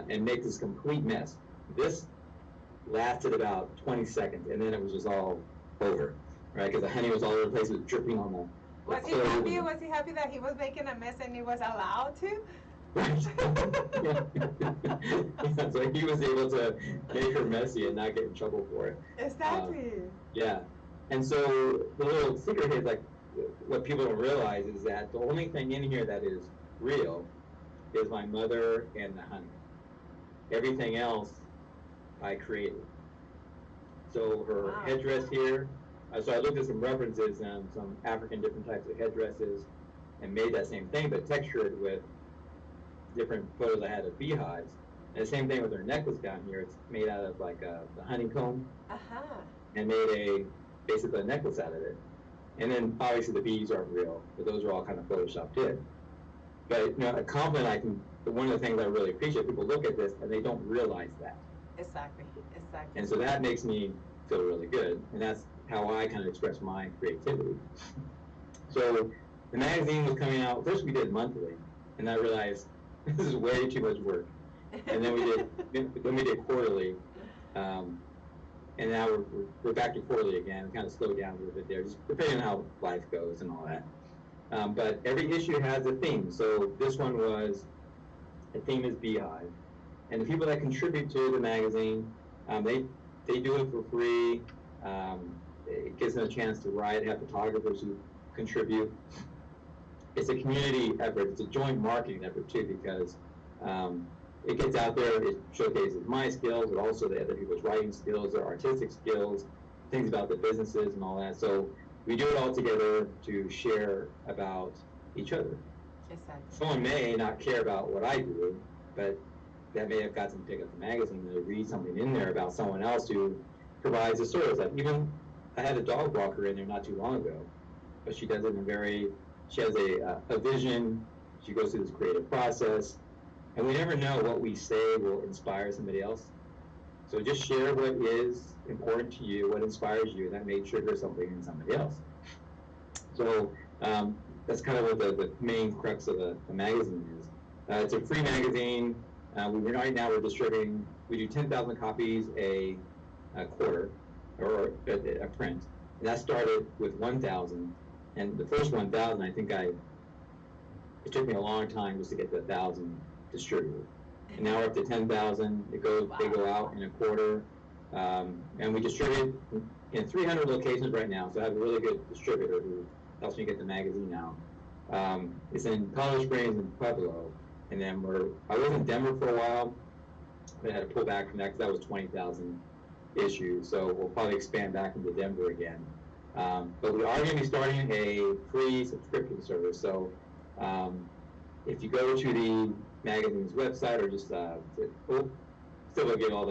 and make this complete mess. This lasted about 20 seconds, and then it was just all over, right? Because the honey was all over the place, it was dripping on the Was he happy? Was he happy that he was making a mess and he was allowed to? Right. Yeah, so he was able to make her messy and not get in trouble for it. Exactly. Yeah. And so the little secret here is like, what people don't realize is that the only thing in here that is real is my mother and the honey. Everything else I created. So her headdress here, so I looked at some references and some African different types of headdresses and made that same thing, but textured with different photos I had of beehives. And the same thing with her necklace down here. It's made out of like the honeycomb and made basically a necklace out of it. And then obviously the bees aren't real, but those are all kind of photoshopped in. But a compliment one of the things I really appreciate, people look at this and they don't realize that. Exactly. And so that makes me feel really good, and that's how I kind of express my creativity. So the magazine was coming out, first we did monthly, and I realized this is way too much work. And then we did quarterly, and now we're back to quarterly again. We kind of slowed down a little bit there, just depending on how life goes and all that. But every issue has a theme. So this one the theme is beehive. And the people that contribute to the magazine, they do it for free. It gives them a chance to write, have photographers who contribute. It's a community effort. It's a joint marketing effort too, because it gets out there, it showcases my skills, but also the other people's writing skills, their artistic skills, things about the businesses and all that. So we do it all together to share about each other. Exactly. Someone may not care about what I do, but that may have got them to pick up the magazine and read something in there about someone else who provides a service. Like even I had a dog walker in there not too long ago, but she does it she has a vision, she goes through this creative process, and we never know what we say will inspire somebody else. So just share what is important to you, what inspires you, and that may trigger something in somebody else. So that's kind of what the main crux of the magazine is. It's a free magazine. Right now we're distributing, we do 10,000 copies a quarter, or a print. And that started with 1,000. And the first 1,000, I think it took me a long time just to get the 1,000 distributed. And now we're up to 10,000. They go out in a quarter. And we distribute in 300 locations right now. So I have a really good distributor who helps me get the magazine out. It's in Colorado Springs and Pueblo. And then I was in Denver for a while, but I had to pull back from that because that was 20,000 issues. So we'll probably expand back into Denver again. But we are going to be starting a free subscription service. So if you go to the magazine's website, or just we'll still get all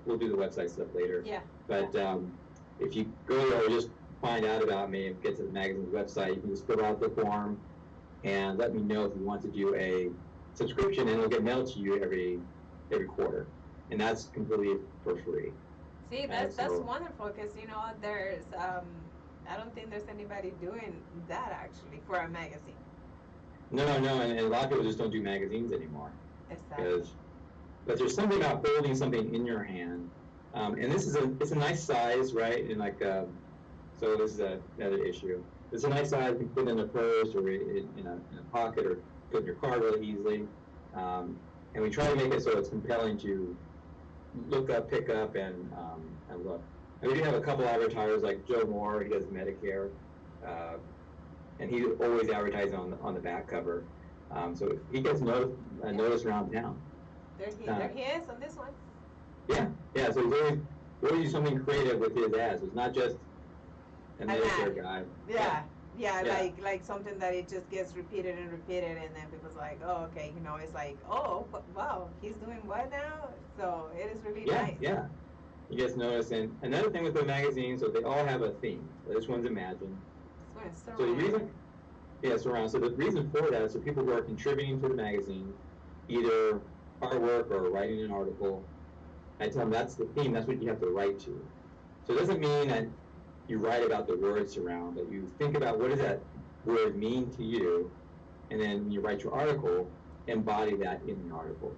we'll do the website stuff later. Yeah. But if you go there or just find out about me and get to the magazine's website, you can just fill out the form and let me know if you want to do a subscription, and it'll get mailed to you every quarter, and that's completely for free. See, that's wonderful, because there's I don't think there's anybody doing that actually for a magazine. No, and a lot of people just don't do magazines anymore. Exactly. But there's something about holding something in your hand, and it's a nice size, right? And so this is another issue. It's a nice size. You can put it in a purse or in a pocket, or put in your car really easily. And we try to make it so it's compelling to look up, pick up, and look. And we do have a couple advertisers like Joe Moore. He does Medicare, and he always advertises on the back cover. So he gets noticed around town. There he is on this one. Yeah. So he's always do something creative with his ads. It's not just a Medicare guy. Yeah. Yeah, Yeah. like something that it just gets repeated and repeated, and then people's like, oh, okay, it's like, oh, wow, he's doing what now? So it is really Yeah, nice. yeah. You guys notice, and another thing with the magazines, so they all have a theme. This one's Imagine. This one is So the surround. reason, yeah, surround. So the reason for that is so people who are contributing to the magazine, either artwork or writing an article, I tell them that's the theme. That's what you have to write to. So it doesn't mean that you write about the word surround, but you think about what does that word mean to you, and then when you write your article, embody that in the article.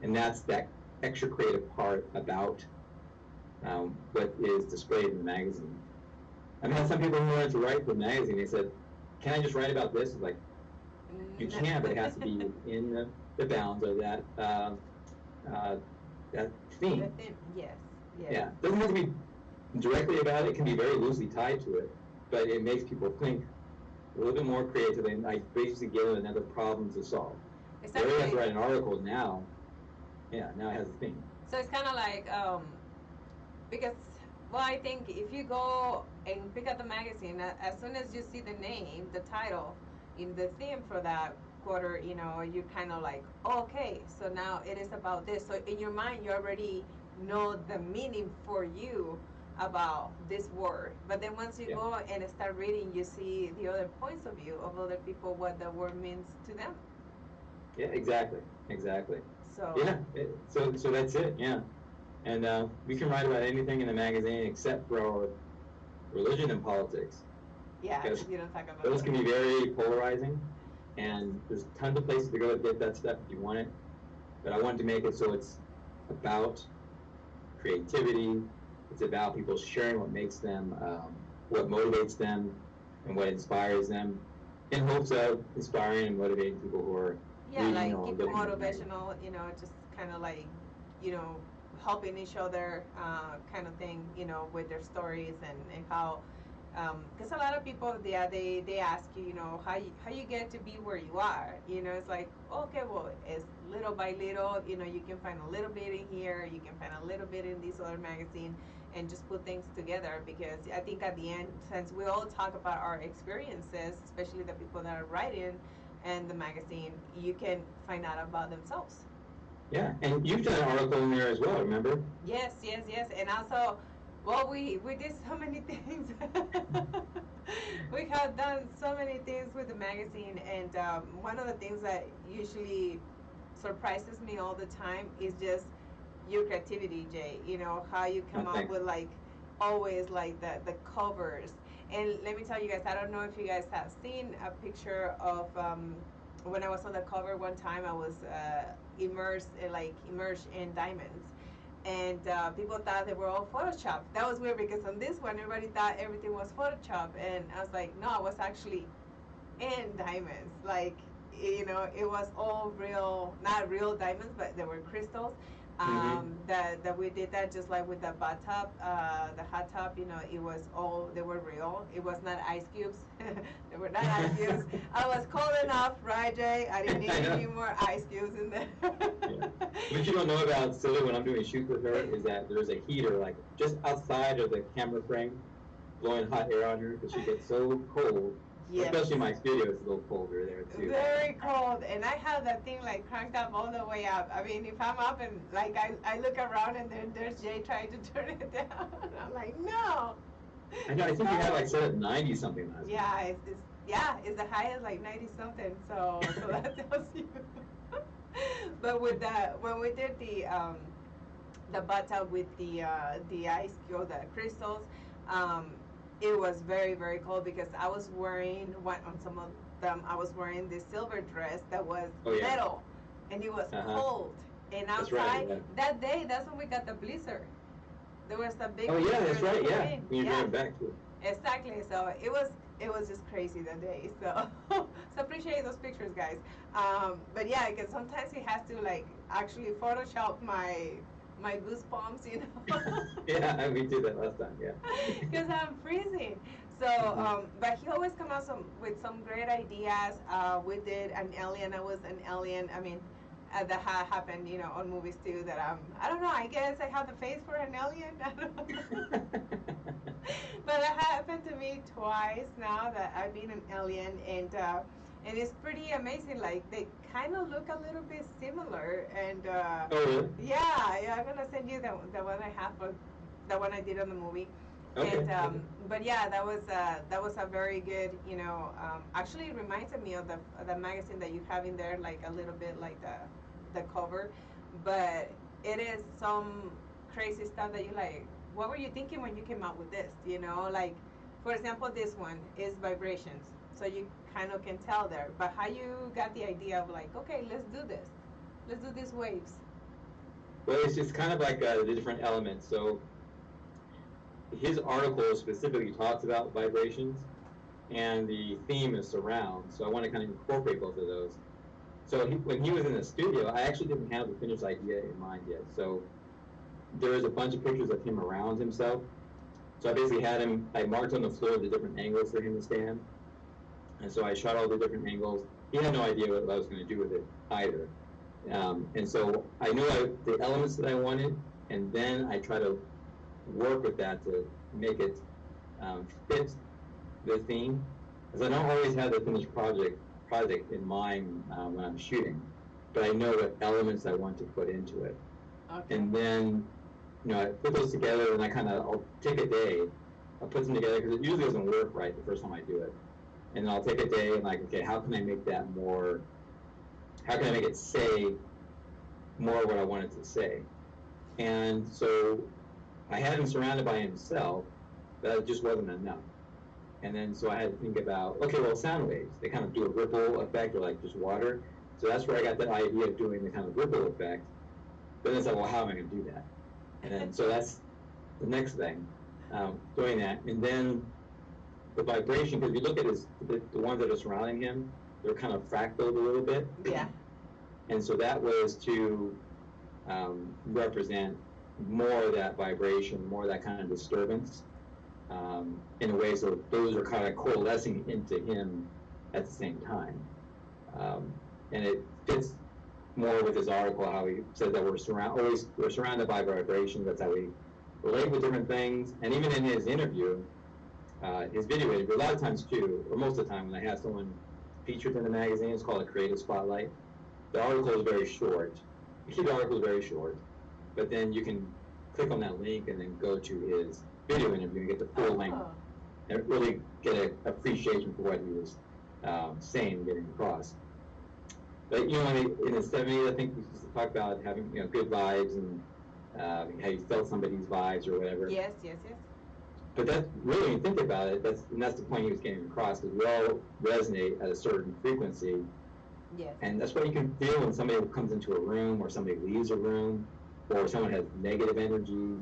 And that's that extra creative part about what is displayed in the magazine. I've had some people who wanted to write for the magazine. They said, "Can I just write about this?" It's like, you can, but it has to be within the bounds of that theme. Yes, yes. Yeah, it doesn't have to be directly about it. It can be very loosely tied to it, but it makes people think a little bit more creatively, and I basically give them another problem to solve. They already have to write an article now. Yeah, now it has a theme. So it's kind of like because, well, I think if you go and pick up the magazine, as soon as you see the name, the title, in the theme for that quarter, you kind of like, oh, okay, so now it is about this. So in your mind, you already know the meaning for you about this word. But then once you go and start reading, you see the other points of view of other people, what the word means to them. Yeah, exactly, exactly. So yeah, so that's it. Yeah, and we can write about anything in the magazine except for our religion and politics. yeah, Because you don't talk about those can be very polarizing, and there's tons of places to go to get that stuff if you want it. But I wanted to make it so it's about creativity. It's about people sharing what makes them, what motivates them, and what inspires them, in hopes of inspiring and motivating people who are like keep it motivational, just kind of like, helping each other, kind of thing, with their stories and how, because a lot of people, they ask you, how you get to be where you are, it's like, okay, well, it's little by little, you can find a little bit in here, you can find a little bit in this other magazine, and just put things together, because I think at the end, since we all talk about our experiences, especially the people that are writing and the magazine, you can find out about themselves. Yeah, and you've done an article in there as well, remember? Yes, and also, well, we did so many things. We have done so many things with the magazine, and one of the things that usually surprises me all the time is just your creativity, Jay. How you come up with like always like the covers. And let me tell you guys, I don't know if you guys have seen a picture of when I was on the cover one time. I was immersed in diamonds, and people thought they were all Photoshop. That was weird because on this one, everybody thought everything was Photoshop, and I was like, no, I was actually in diamonds. Like, it was all real, not real diamonds, but they were crystals. That we did that just like with the bathtub, the hot tub. It was all, they were real. It was not ice cubes. They were not ice cubes. I was cold enough, right, Jay? I didn't need any more ice cubes in there. What you don't know about Silly when I'm doing shoots with her is that there's a heater like just outside of the camera frame, blowing hot air on her because she gets so cold. Yes. Especially in my studio, it's a little colder there too. Very cold, and I have that thing like cranked up all the way up. I mean, if I'm up and like I look around and there's Jay trying to turn it down, I'm like, no. I know. I think you had like set at 90 something last. Yeah, it's the highest like 90 something. So that tells you. But with that, when we did the bathtub with the ice cube, the crystals, it was very, very cold because I was wearing on some of them. I was wearing this silver dress that was metal, and it was cold. And outside that day, that's when we got the blizzard. There was a big. Oh yeah, that's right. Yeah, you drove back to it. Exactly. So it was just crazy that day. So so appreciate those pictures, guys. But yeah, because sometimes he has to like actually Photoshop my goosebumps, Yeah, we did that last time, yeah. Because I'm freezing. So, but he always comes out with some great ideas. We did an alien. I was an alien. I mean, that happened, on movies too. That I don't know. I guess I have the face for an alien. I don't know. But it happened to me twice now that I've been an alien, and it's pretty amazing. Like they kind of look a little bit similar, and Oh, really? yeah, I'm gonna send you the one I have of the one I did on the movie. Okay. And but yeah, that was a very good, actually it reminded me of the magazine that you have in there, like a little bit like the cover, but it is some crazy stuff that you like. What were you thinking when you came out with this? Like for example, this one is vibrations, so you kind of can tell there. But how you got the idea of like, okay, let's do these waves. Well, it's just kind of like the different elements. So his article specifically talks about vibrations, and the theme is surround. So I want to kind of incorporate both of those. So when he was in the studio, I actually didn't have the finished idea in mind yet. So there was a bunch of pictures of him around himself. So I basically had him, I marked on the floor the different angles for him to stand. And so I shot all the different angles. He had no idea what I was going to do with it either. And so I knew the elements that I wanted, and then I try to work with that to make it fit the theme. Because I don't always have the finished project in mind when I'm shooting, but I know what elements I want to put into it. Okay. And then, I put those together, and I'll take a day, I'll put them together, because it usually doesn't work right the first time I do it. And then I'll take a day and okay, how can I make it say more what I want it to say? And so I had him surrounded by himself, but it just wasn't enough. And then so I had to think about, okay, well, sound waves, they kind of do a ripple effect, or like just water. So that's where I got that idea of doing the kind of ripple effect. But then I said, well, how am I going to do that? And then so that's the next thing, doing that. And then the vibration, because if you look at the ones that are surrounding him, they're kind of fractaled a little bit. Yeah. And so that was to represent more of that vibration, more of that kind of disturbance, in a way, so those are kind of coalescing into him at the same time. And it fits more with his article, how he said that we're surrounded by vibrations. That's how we relate with different things. And even in his interview, his video interview, a lot of times too, or most of the time when I have someone featured in the magazine, it's called a creative spotlight. The article is very short. The key article is very short, but then you can click on that link and then go to his video interview and get the full length and really get an appreciation for what he was saying and getting across. But in the 70s, I think we used to talk about having good vibes and how you felt somebody's vibes or whatever. Yes. But that's really, when you think about it, that's the point he was getting across, because we all resonate at a certain frequency. Yes. And that's what you can feel when somebody comes into a room, or somebody leaves a room, or someone has negative energy.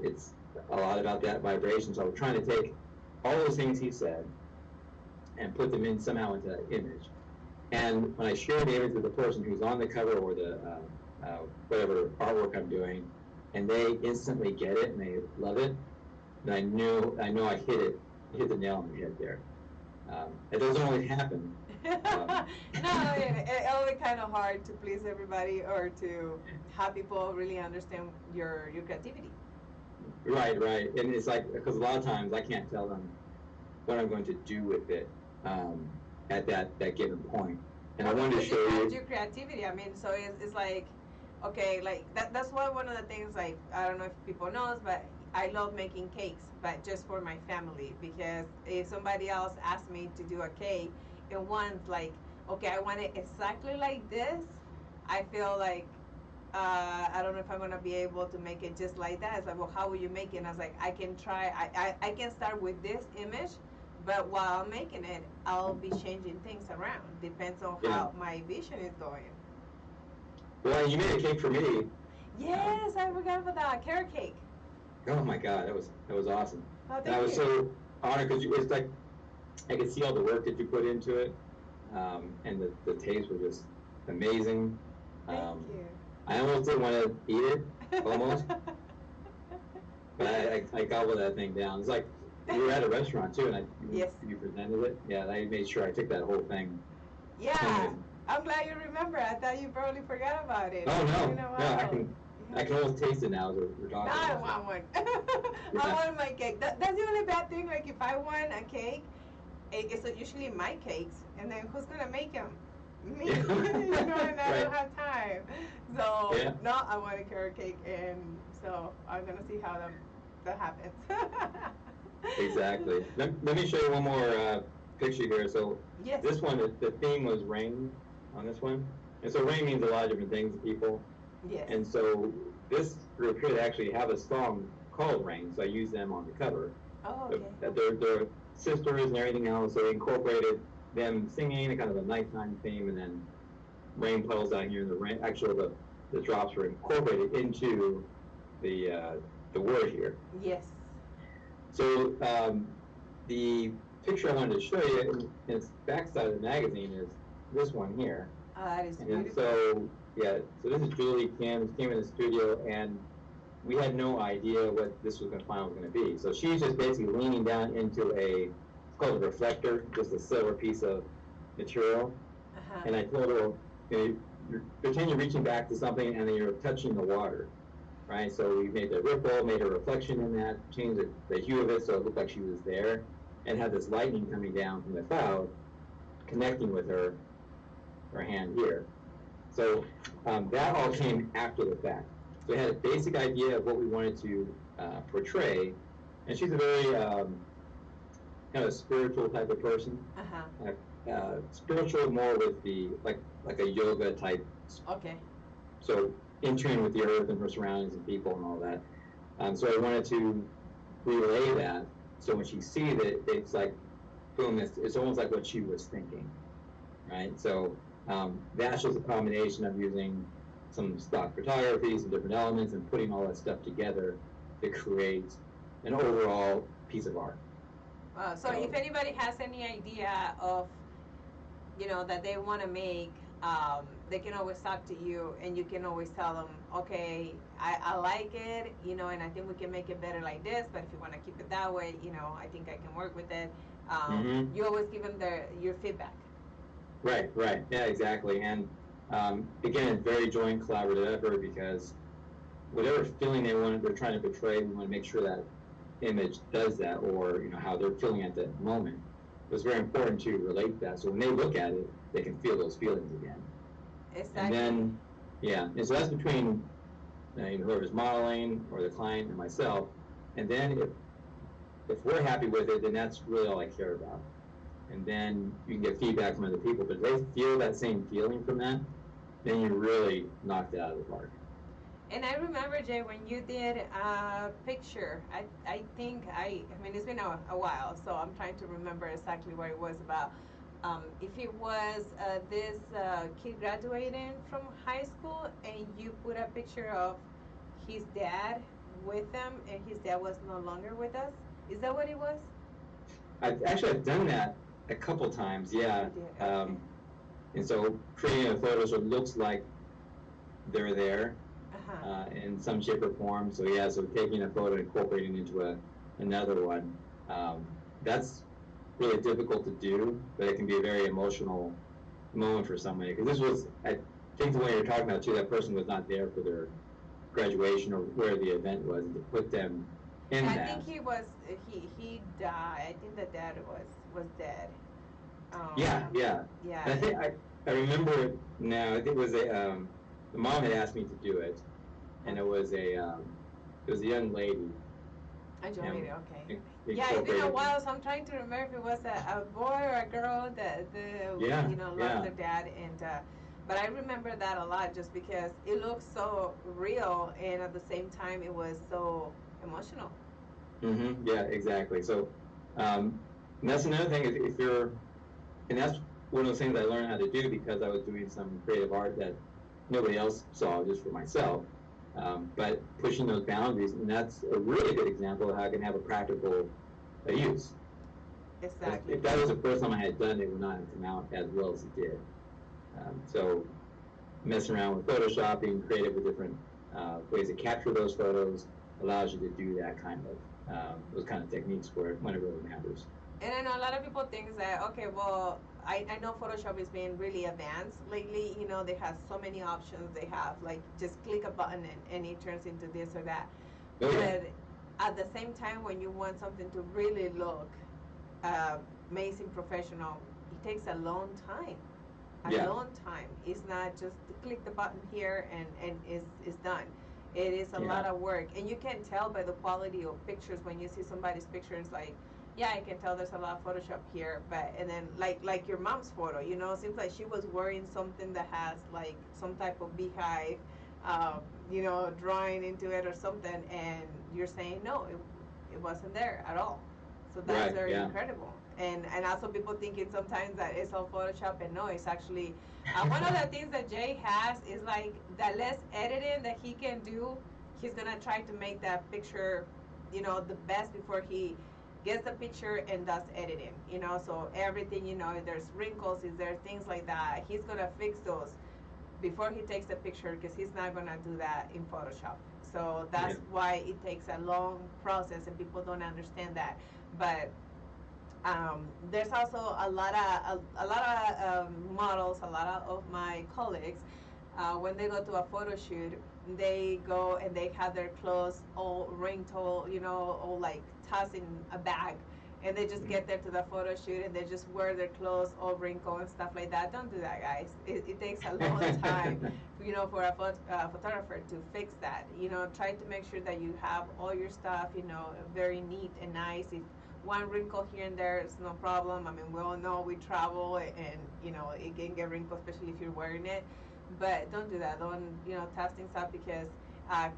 It's a lot about that vibration. So we're trying to take all those things he said and put them in somehow into an image. And when I share the image with the person who's on the cover, or the whatever artwork I'm doing, and they instantly get it and they love it, then I know I hit the nail on the head there. It doesn't always happen. No, it's always kind of hard to please everybody, or to have people really understand your creativity. Right. And it's like, because a lot of times I can't tell them what I'm going to do with it at that given point. And I wanted to show you your creativity. I mean, so it's like, okay, like that's why one of the things, like, I don't know if people knows, but I love making cakes, but just for my family, because if somebody else asks me to do a cake and wants, like, okay, I want it exactly like this, I feel like I don't know if I'm gonna be able to make it just like that. It's like, well, how will you make it? And I was like, I can try. I can start with this image, but while I'm making it, I'll be changing things around. Depends on how my vision is going. Well, you made a cake for me. Yes, I forgot about that carrot cake. Oh my God, that was awesome. Oh, thank and I was you. so honored, because it's like I could see all the work that you put into it, and the taste was just amazing. Thank you. I almost didn't want to eat it, almost, but I gobbled that thing down. It's like we were at a restaurant too, and you presented it. Yeah, I made sure I took that whole thing. Yeah, I'm glad you remember. I thought you probably forgot about it. Oh no, You know, no, I can I can almost taste it now as we're talking. Now I want one. I want my cake. That's the only bad thing. Like if I want a cake, it's usually my cakes, and then who's gonna make them? Me. Yeah. And I Right. don't have time. So Yeah. no, I want a carrot cake, and so I'm gonna see how that happens. Exactly. Let me show you one more picture here. So Yes. this one, the theme was rain on this one. And so rain means a lot of different things to people. Yes. And so this group here, they actually have a song called Rain, so I use them on the cover. Oh, okay. They're sisters and everything else, so they incorporated them singing a kind of a nighttime theme, and then rain puddles out here, and the rain, actually the drops were incorporated into the word here. Yes. So the picture I wanted to show you, in its backside of the magazine, is this one here. Oh, that is And beautiful. so, yeah, so this is Julie Kim. She came in the studio, and we had no idea what this was going to be. So she's just basically leaning down into it's called a reflector, just a silver piece of material. Uh-huh. And I told her, pretend you're reaching back to something, and then you're touching the water, right? So we made the ripple, made a reflection in that, changed the hue of it so it looked like she was there, and had this lightning coming down from the cloud, connecting with her hand here. So that all came after the fact. So we had a basic idea of what we wanted to portray, and she's a very kind of spiritual type of person. Uh-huh. Spiritual more with the like a yoga type. Okay. So in tune with the earth and her surroundings and people and all that. So I wanted to relay that. So when she sees it, it's like, boom! It's almost like what she was thinking, right? So that's just a combination of using some stock photography, some different elements, and putting all that stuff together to create an overall piece of art. So if anybody has any idea of, that they want to make, they can always talk to you, and you can always tell them, okay, I like it, and I think we can make it better like this, but if you want to keep it that way, I think I can work with it. You always give them your feedback. Right, yeah, exactly. And again, it's very joint collaborative effort, because whatever feeling they're trying to portray, we want to make sure that image does that, or how they're feeling at that moment. It was very important to relate that, so when they look at it, they can feel those feelings again. Exactly. And then, yeah, and so that's between whoever's modeling or the client and myself. And then if we're happy with it, then that's really all I care about. And then you can get feedback from other people, but if they feel that same feeling from that, then you really knocked it out of the park. And I remember, Jay, when you did a picture, I think, it's been a while, so I'm trying to remember exactly what it was about. If it was this kid graduating from high school, and you put a picture of his dad with them, and his dad was no longer with us. Is that what it was? I've done that a couple times, yeah. You did, okay. And so creating a photo so it looks like they're there. Uh-huh. In some shape or form. So yeah, so taking a photo and incorporating into another one, that's really difficult to do, but it can be a very emotional moment for somebody. Because this was, I think the one you're talking about too, that person was not there for their graduation or where the event was, and to put them in that. I think he died. I think the dad was dead. Yeah. Yeah. And I think I remember it now. I think it was the mom had asked me to do it, and it was a young lady. A young lady, okay. Yeah, it's been a while, so I'm trying to remember if it was a boy or a girl that lost their dad, and but I remember that a lot just because it looked so real, and at the same time it was so emotional. Mm-hmm. Yeah, exactly. So and that's another thing. If you're, and that's one of those things I learned how to do because I was doing some creative art that nobody else saw, just for myself. But pushing those boundaries, and that's a really good example of how I can have a practical use. Exactly. If that was the first time I had done it, it would not have come out as well as it did. So messing around with Photoshop, being creative with different ways to capture those photos allows you to do that kind of those kind of techniques when it really matters. And I know a lot of people think that, okay, well, I know Photoshop is being really advanced lately. You know, they have so many options. They have like just click a button and it turns into this or that. Oh, yeah. But at the same time, when you want something to really look uh, amazing, professional, it takes a long time. A Yeah. long time. It's not just click the button here and it's done. It is a lot Yeah. of work, and you can tell by the quality of pictures when you see somebody's pictures. Like, yeah, I can tell there's a lot of Photoshop here, but and then like your mom's photo, you know, it seems like she was wearing something that has like some type of beehive, um, you know, drawing into it or something, and you're saying no, it wasn't there at all. So that's Right. very Yeah. incredible. And also people thinking sometimes that it's all Photoshop, and no, it's actually one of the things that Jay has is like the less editing that he can do. He's gonna try to make that picture, you know, the best before he gets the picture and does editing. You know, so everything, you know, if there's wrinkles, if there's things like that, he's gonna fix those before he takes the picture because he's not gonna do that in Photoshop. So that's Yeah. why it takes a long process, and people don't understand that. But there's also a lot of models, a lot of my colleagues, when they go to a photo shoot, they go and they have their clothes all wrinkled, you know, all like tossed in a bag, and they just get there to the photo shoot and they just wear their clothes all wrinkled and stuff like that. Don't do that, guys. It takes a long time, you know, for a photographer to fix that. You know, try to make sure that you have all your stuff, you know, very neat and nice. If one wrinkle here and there is no problem. I mean, we all know we travel and, you know, it can get wrinkled, especially if you're wearing it. But don't do that. Don't, you know, test things up because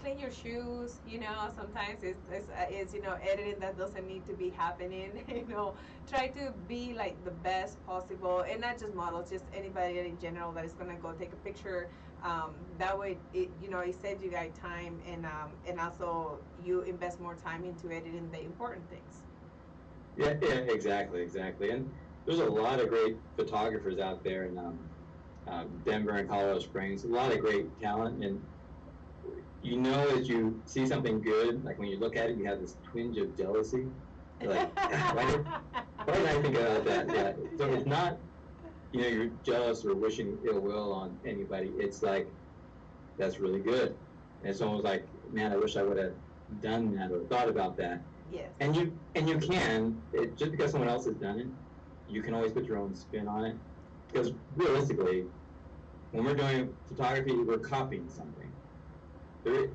clean your shoes. You know, sometimes it's you know, editing that doesn't need to be happening. You know, try to be like the best possible, and not just models, just anybody in general that is gonna go take a picture. That way, it, you know, it saves you guys time, and also you invest more time into editing the important things. Yeah, yeah, exactly, exactly. And there's a lot of great photographers out there in Denver and Colorado Springs. A lot of great talent, and you know as you see something good, like when you look at it, you have this twinge of jealousy. You're like, "Ah, why did I think about that?" Yeah. So it's not, you know, you're jealous or wishing ill will on anybody. It's like that's really good. And it's almost like, man, I wish I would have done that or thought about that. Yes. And you can, just because someone else has done it, you can always put your own spin on it. Because realistically, when we're doing photography, we're copying something. There,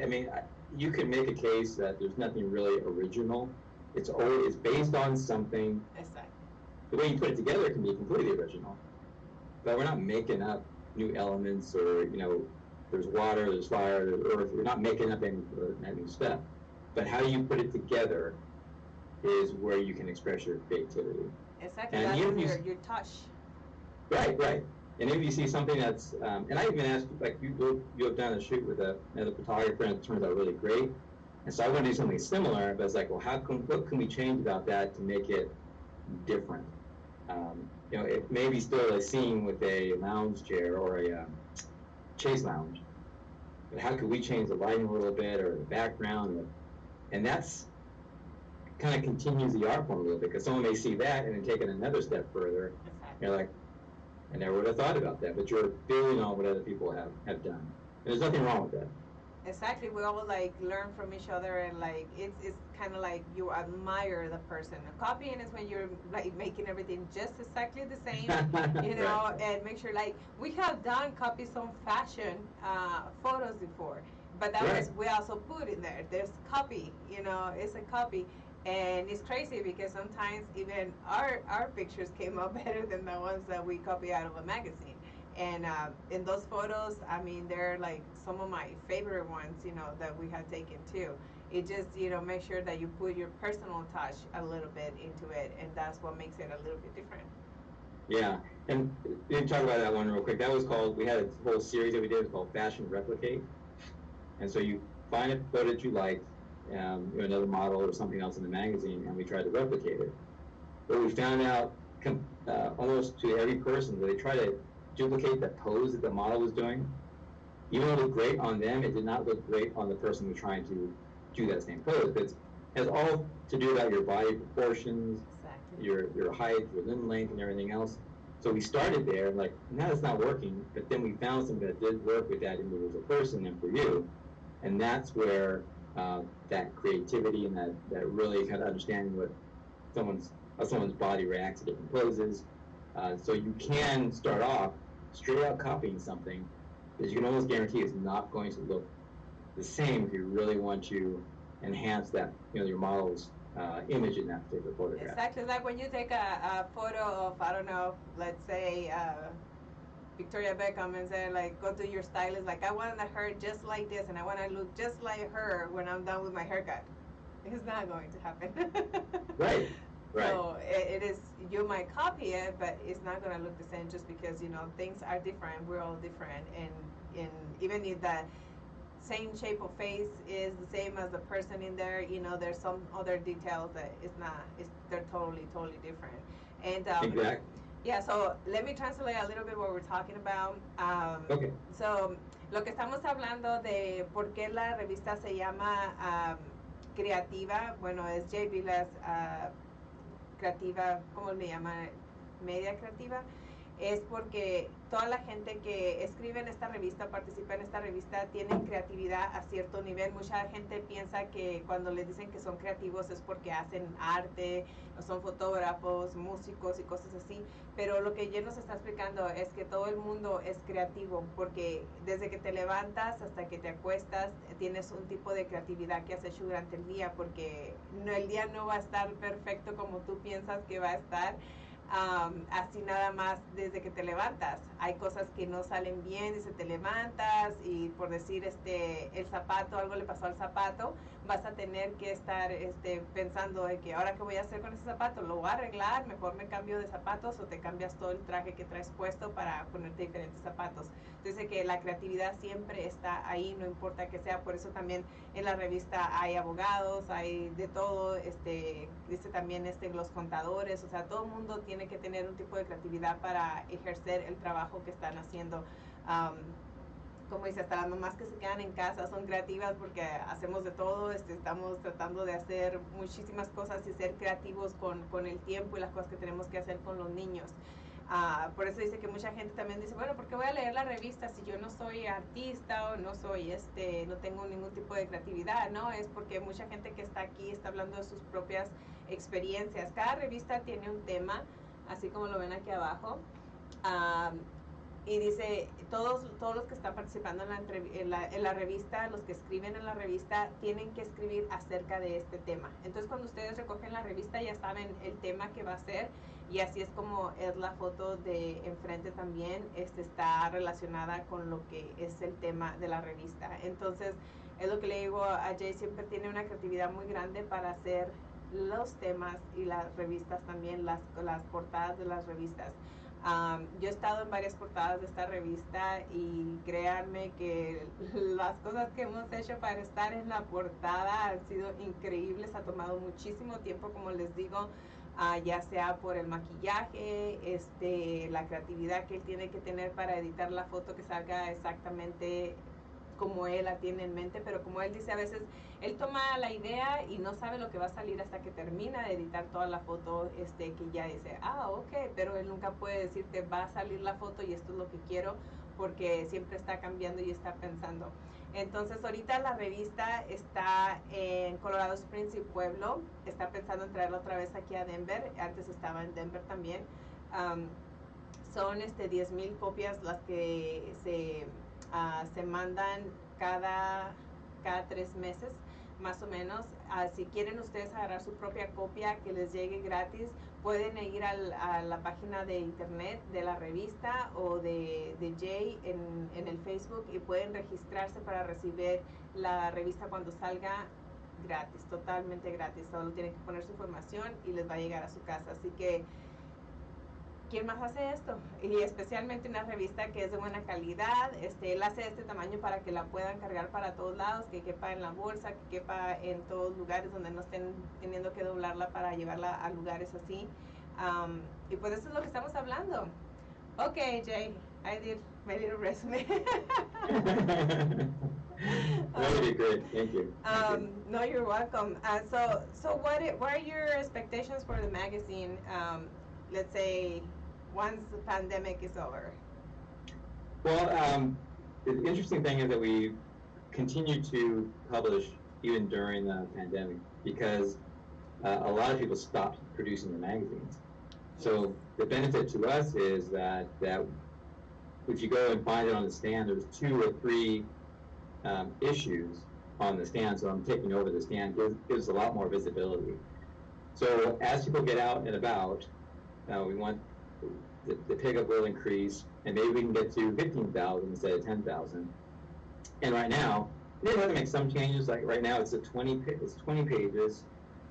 I mean, you can make a case that there's nothing really original. It's based on something. Exactly. The way you put it together can be completely original, but we're not making up new elements or, you know, there's water, there's fire, there's earth. We're not making up any new stuff. But how you put it together is where you can express your creativity. Exactly. And That's your touch. right, right. And if you see something that's, and I even asked, like you have done a shoot with another photographer, and it turns out really great. And so I want to do something similar, but it's like, well, what can we change about that to make it different? You know, it may be still a scene with a lounge chair or a chase lounge, but how could we change the lighting a little bit or the background? And that's kind of continues the art form a little bit, because someone may see that and then take it another step further. Exactly. You're like, I never would have thought about that, but you're building on what other people have done. And there's nothing wrong with that. Exactly. We all like learn from each other, and like it's kind of like you admire the person. Copying is when you're like making everything just exactly the same, you know, Right. and make sure like we have done copy some fashion photos before, but that Right. was we also put in there. There's copy, you know, it's a copy. And it's crazy because sometimes even our pictures came out better than the ones that we copy out of a magazine. And in those photos, I mean, they're like some of my favorite ones, you know, that we have taken too. It just, you know, make sure that you put your personal touch a little bit into it, and that's what makes it a little bit different. Yeah. And you talk about that one real quick. That was called, we had a whole series that we did, it was called Fashion Replicate. And so you find a photo that you like, you know, another model or something else in the magazine, and we tried to replicate it. But we found out almost to every person that they try to duplicate the pose that the model was doing. Even though it looked great on them, it did not look great on the person who's trying to do that same pose. But it has all to do about your body proportions, Exactly. your height, your limb length, and everything else. So we started there, and like, now it's not working, but then we found something that did work with that individual person and for you, and that's where that creativity and that really kind of understanding what how someone's body reacts to different poses. So you can start off straight out copying something, because you can almost guarantee it's not going to look the same if you really want to enhance that, your model's image in that particular photograph. Exactly. It's like when you take a photo of, I don't know, let's say Victoria Beckham, and say, like, go to your stylist, like, I want her just like this, and I want to look just like her when I'm done with my haircut. It's not going to happen. Right. So it is, you might copy it, but it's not going to look the same, just because, things are different. We're all different. And even if the same shape of face is the same as the person in there, there's some other details that they're totally different. And exactly. Yeah, so let me translate a little bit what we're talking about. Okay. So lo que estamos hablando de por qué la revista se llama creativa, bueno, es J. Vilas creativa, ¿cómo le llama? Media creativa. Es porque toda la gente que escribe en esta revista, participa en esta revista, tienen creatividad a cierto nivel. Mucha gente piensa que cuando les dicen que son creativos es porque hacen arte, o son fotógrafos, músicos y cosas así. Pero lo que Jen nos está explicando es que todo el mundo es creativo, porque desde que te levantas hasta que te acuestas, tienes un tipo de creatividad que has hecho durante el día, porque el día no va a estar perfecto como tú piensas que va a estar. Así nada más desde que te levantas. Hay cosas que no salen bien, y se te levantas y por decir el zapato, algo le pasó al zapato, vas a tener que estar pensando de que ahora qué voy a hacer con ese zapato, lo voy a arreglar, mejor me cambio de zapatos, o te cambias todo el traje que traes puesto para ponerte diferentes zapatos. Entonces que la creatividad siempre está ahí, no importa que sea. Por eso también en la revista hay abogados, hay de todo, dice también los contadores, o sea, todo el mundo tiene que tener un tipo de creatividad para ejercer el trabajo que están haciendo. Como dice, hasta las mamás que se quedan en casa son creativas porque hacemos de todo, estamos tratando de hacer muchísimas cosas y ser creativos con el tiempo y las cosas que tenemos que hacer con los niños. Por eso dice que mucha gente también dice, bueno, ¿por qué voy a leer la revista si yo no soy artista o no soy no tengo ningún tipo de creatividad? No, es porque mucha gente que está aquí está hablando de sus propias experiencias. Cada revista tiene un tema, así como lo ven aquí abajo. Y dice, todos los que están participando en la revista, los que escriben en la revista, tienen que escribir acerca de este tema. Entonces, cuando ustedes recogen la revista, ya saben el tema que va a ser, y así es como es la foto de enfrente también, está relacionada con lo que es el tema de la revista. Entonces, es lo que le digo a Jay, siempre tiene una creatividad muy grande para hacer los temas y las revistas también, las portadas de las revistas. Yo he estado en varias portadas de esta revista y créanme que las cosas que hemos hecho para estar en la portada han sido increíbles. Ha tomado muchísimo tiempo, como les digo, ya sea por el maquillaje, la creatividad que él tiene que tener para editar la foto que salga exactamente como él la tiene en mente. Pero como él dice, a veces él toma la idea y no sabe lo que va a salir hasta que termina de editar toda la foto, que ya dice, ok, pero él nunca puede decirte, va a salir la foto y esto es lo que quiero, porque siempre está cambiando y está pensando. Entonces ahorita la revista está en Colorado Springs y Pueblo, está pensando en traerla otra vez aquí a Denver, antes estaba en Denver también. Son 10,000 copias las que se mandan cada 3 meses, más o menos. Si quieren ustedes agarrar su propia copia que les llegue gratis, pueden ir a la página de internet de la revista o de Jay en el Facebook, y pueden registrarse para recibir la revista cuando salga gratis, totalmente gratis. Solo tienen que poner su información y les va a llegar a su casa. Así que ¿quién más hace esto? Y especialmente una revista que es de buena calidad. Él hace este tamaño para que la puedan cargar para todos lados, que quepa en la bolsa, que quepa en todos lugares donde no estén teniendo que doblarla para llevarla a lugares así. Y pues eso es lo que estamos hablando. Ok, Jay, I did my little resume. That would be great. Thank you. No, you're welcome. So what are your expectations for the magazine? Let's say once the pandemic is over. Well, the interesting thing is that we continue to publish even during the pandemic because a lot of people stopped producing the magazines. So the benefit to us is that if you go and find it on the stand, there's 2 or 3 issues on the stand. So I'm taking over the stand gives a lot more visibility. So as people get out and about, we want the pickup will increase, and maybe we can get to 15,000 instead of 10,000. And right now, they have to make some changes. Like right now, it's 20 pages.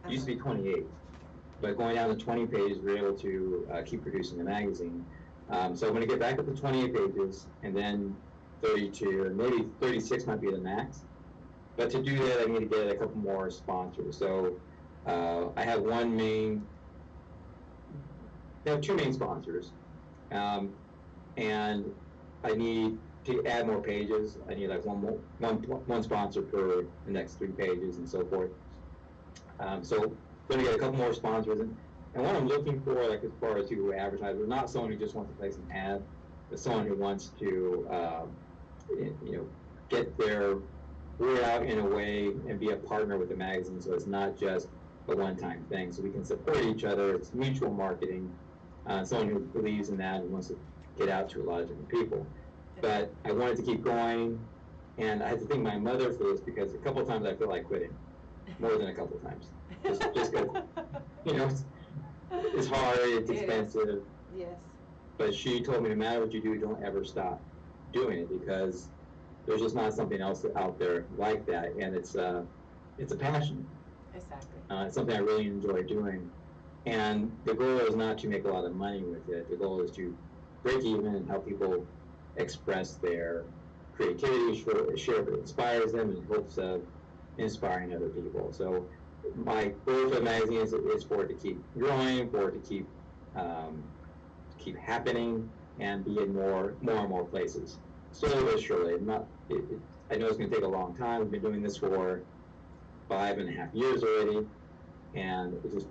It used to be 28, but going down to 20 pages, we're able to keep producing the magazine. So I'm going to get back up to 28 pages, and then 32, and maybe 36 might be the max. But to do that, I need to get a couple more sponsors. So I have 2 main sponsors, and I need to add more pages. I need like one sponsor per the next 3 pages and so forth. So I'm going to get a couple more sponsors, and what I'm looking for, like as far as who advertise, is not someone who just wants to place an ad, but someone who wants to, get their word out in a way and be a partner with the magazine. So it's not just a one-time thing. So we can support each other. It's mutual marketing. Someone who believes in that and wants to get out to a lot of different people. But I wanted to keep going, and I had to thank my mother for this because a couple of times I feel like quitting, more than a couple of times. Just because, it's hard, it's expensive. Yes. But she told me no matter what you do, don't ever stop doing it because there's just not something else out there like that, and it's a passion. Exactly. It's something I really enjoy doing, and the goal is not to make a lot of money with it. The goal is to break even and help people express their creativity, share what inspires them in hopes of inspiring other people. So my goal for the magazine is for it to keep growing, for it to keep happening, and be in more and more places. Slowly but surely. I know it's going to take a long time. We've been doing this for 5.5 years already, and it just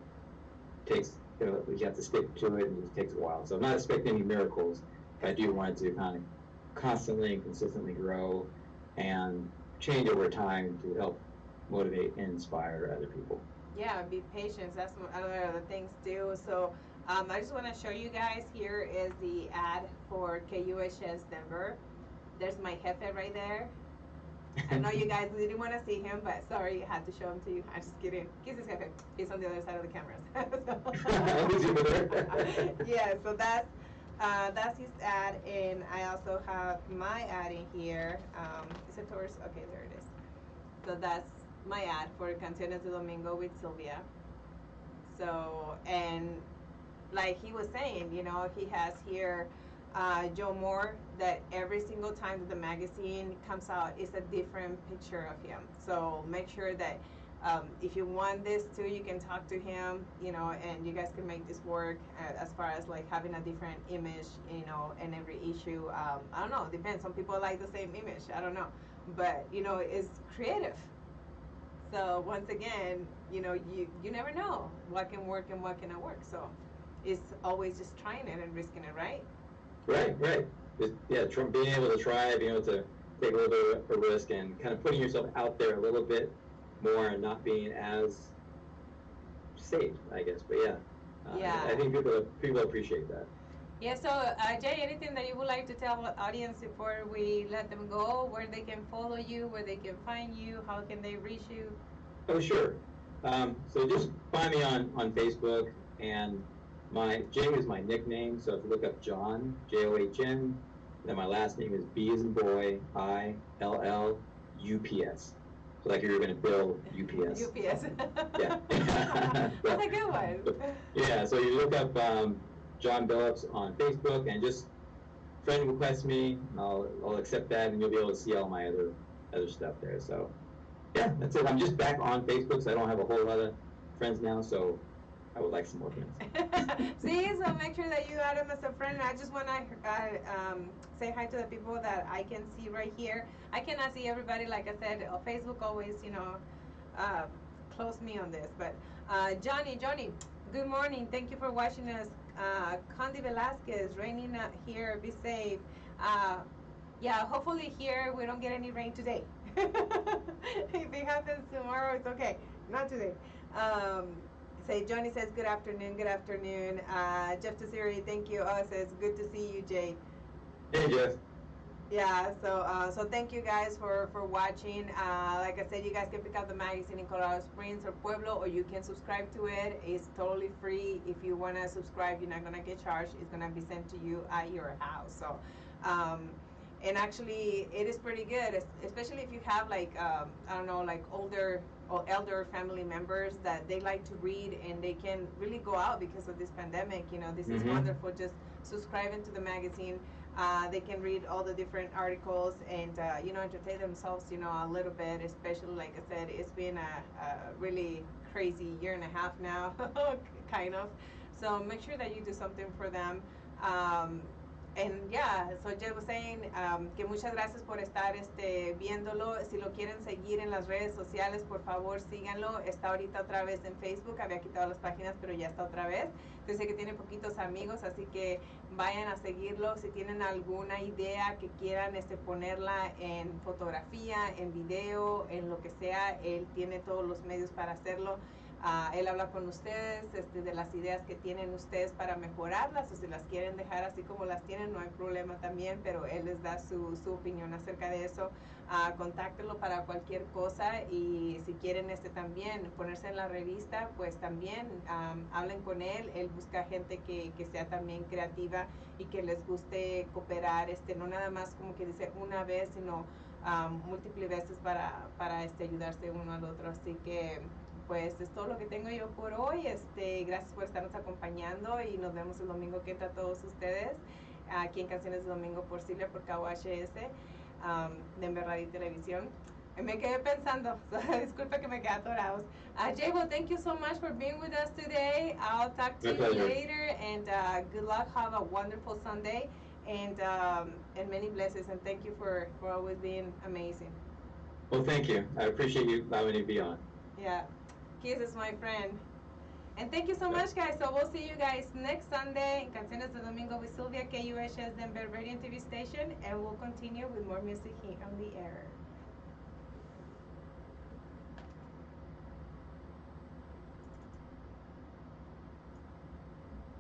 takes, you have to stick to it, and it just takes a while. So I'm not expecting any miracles, but I do want it to kind of constantly and consistently grow and change over time to help motivate and inspire other people. Yeah, be patient. That's another of the things too. So I just want to show you guys, here is the ad for KUHS Denver. There's my Jefe right there. I know you guys didn't want to see him, but sorry, I had to show him to you. I'm just kidding. Kisses Jefe. He's on the other side of the cameras. Yeah, so that's his ad, and I also have my ad in here. Is it towards? Okay, there it is. So that's my ad for Canciones de Domingo with Sylvia. So, and like he was saying, he has here Joe Moore, that every single time that the magazine comes out is a different picture of him. So make sure that if you want this too, you can talk to him, and you guys can make this work as far as like having a different image, in every issue. I don't know, it depends. Some people like the same image. I don't know. But, it's creative. So once again, you never know what can work and what cannot work. So it's always just trying it and risking it, right? Right. Being able to try, being able to take a little bit of a risk and kind of putting yourself out there a little bit more and not being as safe, I guess. But yeah. I think people appreciate that. Yeah, so Jay, anything that you would like to tell the audience before we let them go, where they can follow you, where they can find you, how can they reach you? Oh, sure. So just find me on Facebook, and Jay is my nickname, so if you look up John, John, then my last name is B as in boy, ILLUPS. So like you're going to build UPS. UPS. Yeah. That's a good one. Yeah, so you look up John Billups on Facebook and just friend request me. I'll accept that, and you'll be able to see all my other stuff there. So yeah, that's it. I'm just back on Facebook, so I don't have a whole lot of friends now. So I would like some more friends. See, so make sure that you add him as a friend. I just want to say hi to the people that I can see right here. I cannot see everybody, like I said. Facebook always, uh, close me on this. But Johnny, good morning. Thank you for watching us. Condi Velasquez, raining here. Be safe. Yeah, hopefully here we don't get any rain today. If it happens tomorrow, it's okay. Not today. Johnny says good afternoon, good afternoon. Jeff Tesiri, thank you. Oh, says good to see you, Jay. Hey, Jeff. Yeah, so thank you guys for watching. Like I said, you guys can pick up the magazine in Colorado Springs or Pueblo, or you can subscribe to it. It's totally free. If you want to subscribe, you're not gonna get charged. It's gonna be sent to you at your house. So, and actually, it is pretty good, especially if you have like I don't know, like older or elder family members that they like to read and they can really go out because of this pandemic. This is wonderful. Just subscribing to the magazine. They can read all the different articles and entertain themselves a little bit, especially like I said, it's been a really crazy year and a half now. Kind of, so make sure that you do something for them. And yeah, so Jay was saying que muchas gracias por estar viéndolo. Si lo quieren seguir en las redes sociales, por favor síganlo. Está ahorita otra vez en Facebook, había quitado las páginas, pero ya está otra vez. Yo sé que tiene poquitos amigos, así que vayan a seguirlo. Si tienen alguna idea que quieran ponerla en fotografía, en video, en lo que sea, él tiene todos los medios para hacerlo. Él habla con ustedes de las ideas que tienen ustedes para mejorarlas, o si las quieren dejar así como las tienen, no hay problema también, pero él les da su opinión acerca de eso. Contáctenlo para cualquier cosa, y si quieren también ponerse en la revista, pues también hablen con él. Él busca gente que sea también creativa y que les guste cooperar, no nada más como que dice una vez, sino múltiples veces para ayudarse uno al otro. Así que pues es todo lo que tengo yo por hoy. Gracias por estarnos acompañando y nos vemos el domingo que entra todos ustedes aquí en Canciones de Domingo por Silvia, por KUHS, Denver Radio y Televisión. Me quedé pensando, so, disculpa que me quedé atorados. Jay, well, thank you so much for being with us today. I'll talk to you later, and good luck. Have a wonderful Sunday, and many blessings, and thank you for always being amazing. Well, thank you. I appreciate you allowing me to be on. Yeah. Kisses, my friend. And thank you so much, guys. So we'll see you guys next Sunday in Canciones de Domingo with Silvia, KUHS Denver Radio and TV station, and we'll continue with more music here on the air.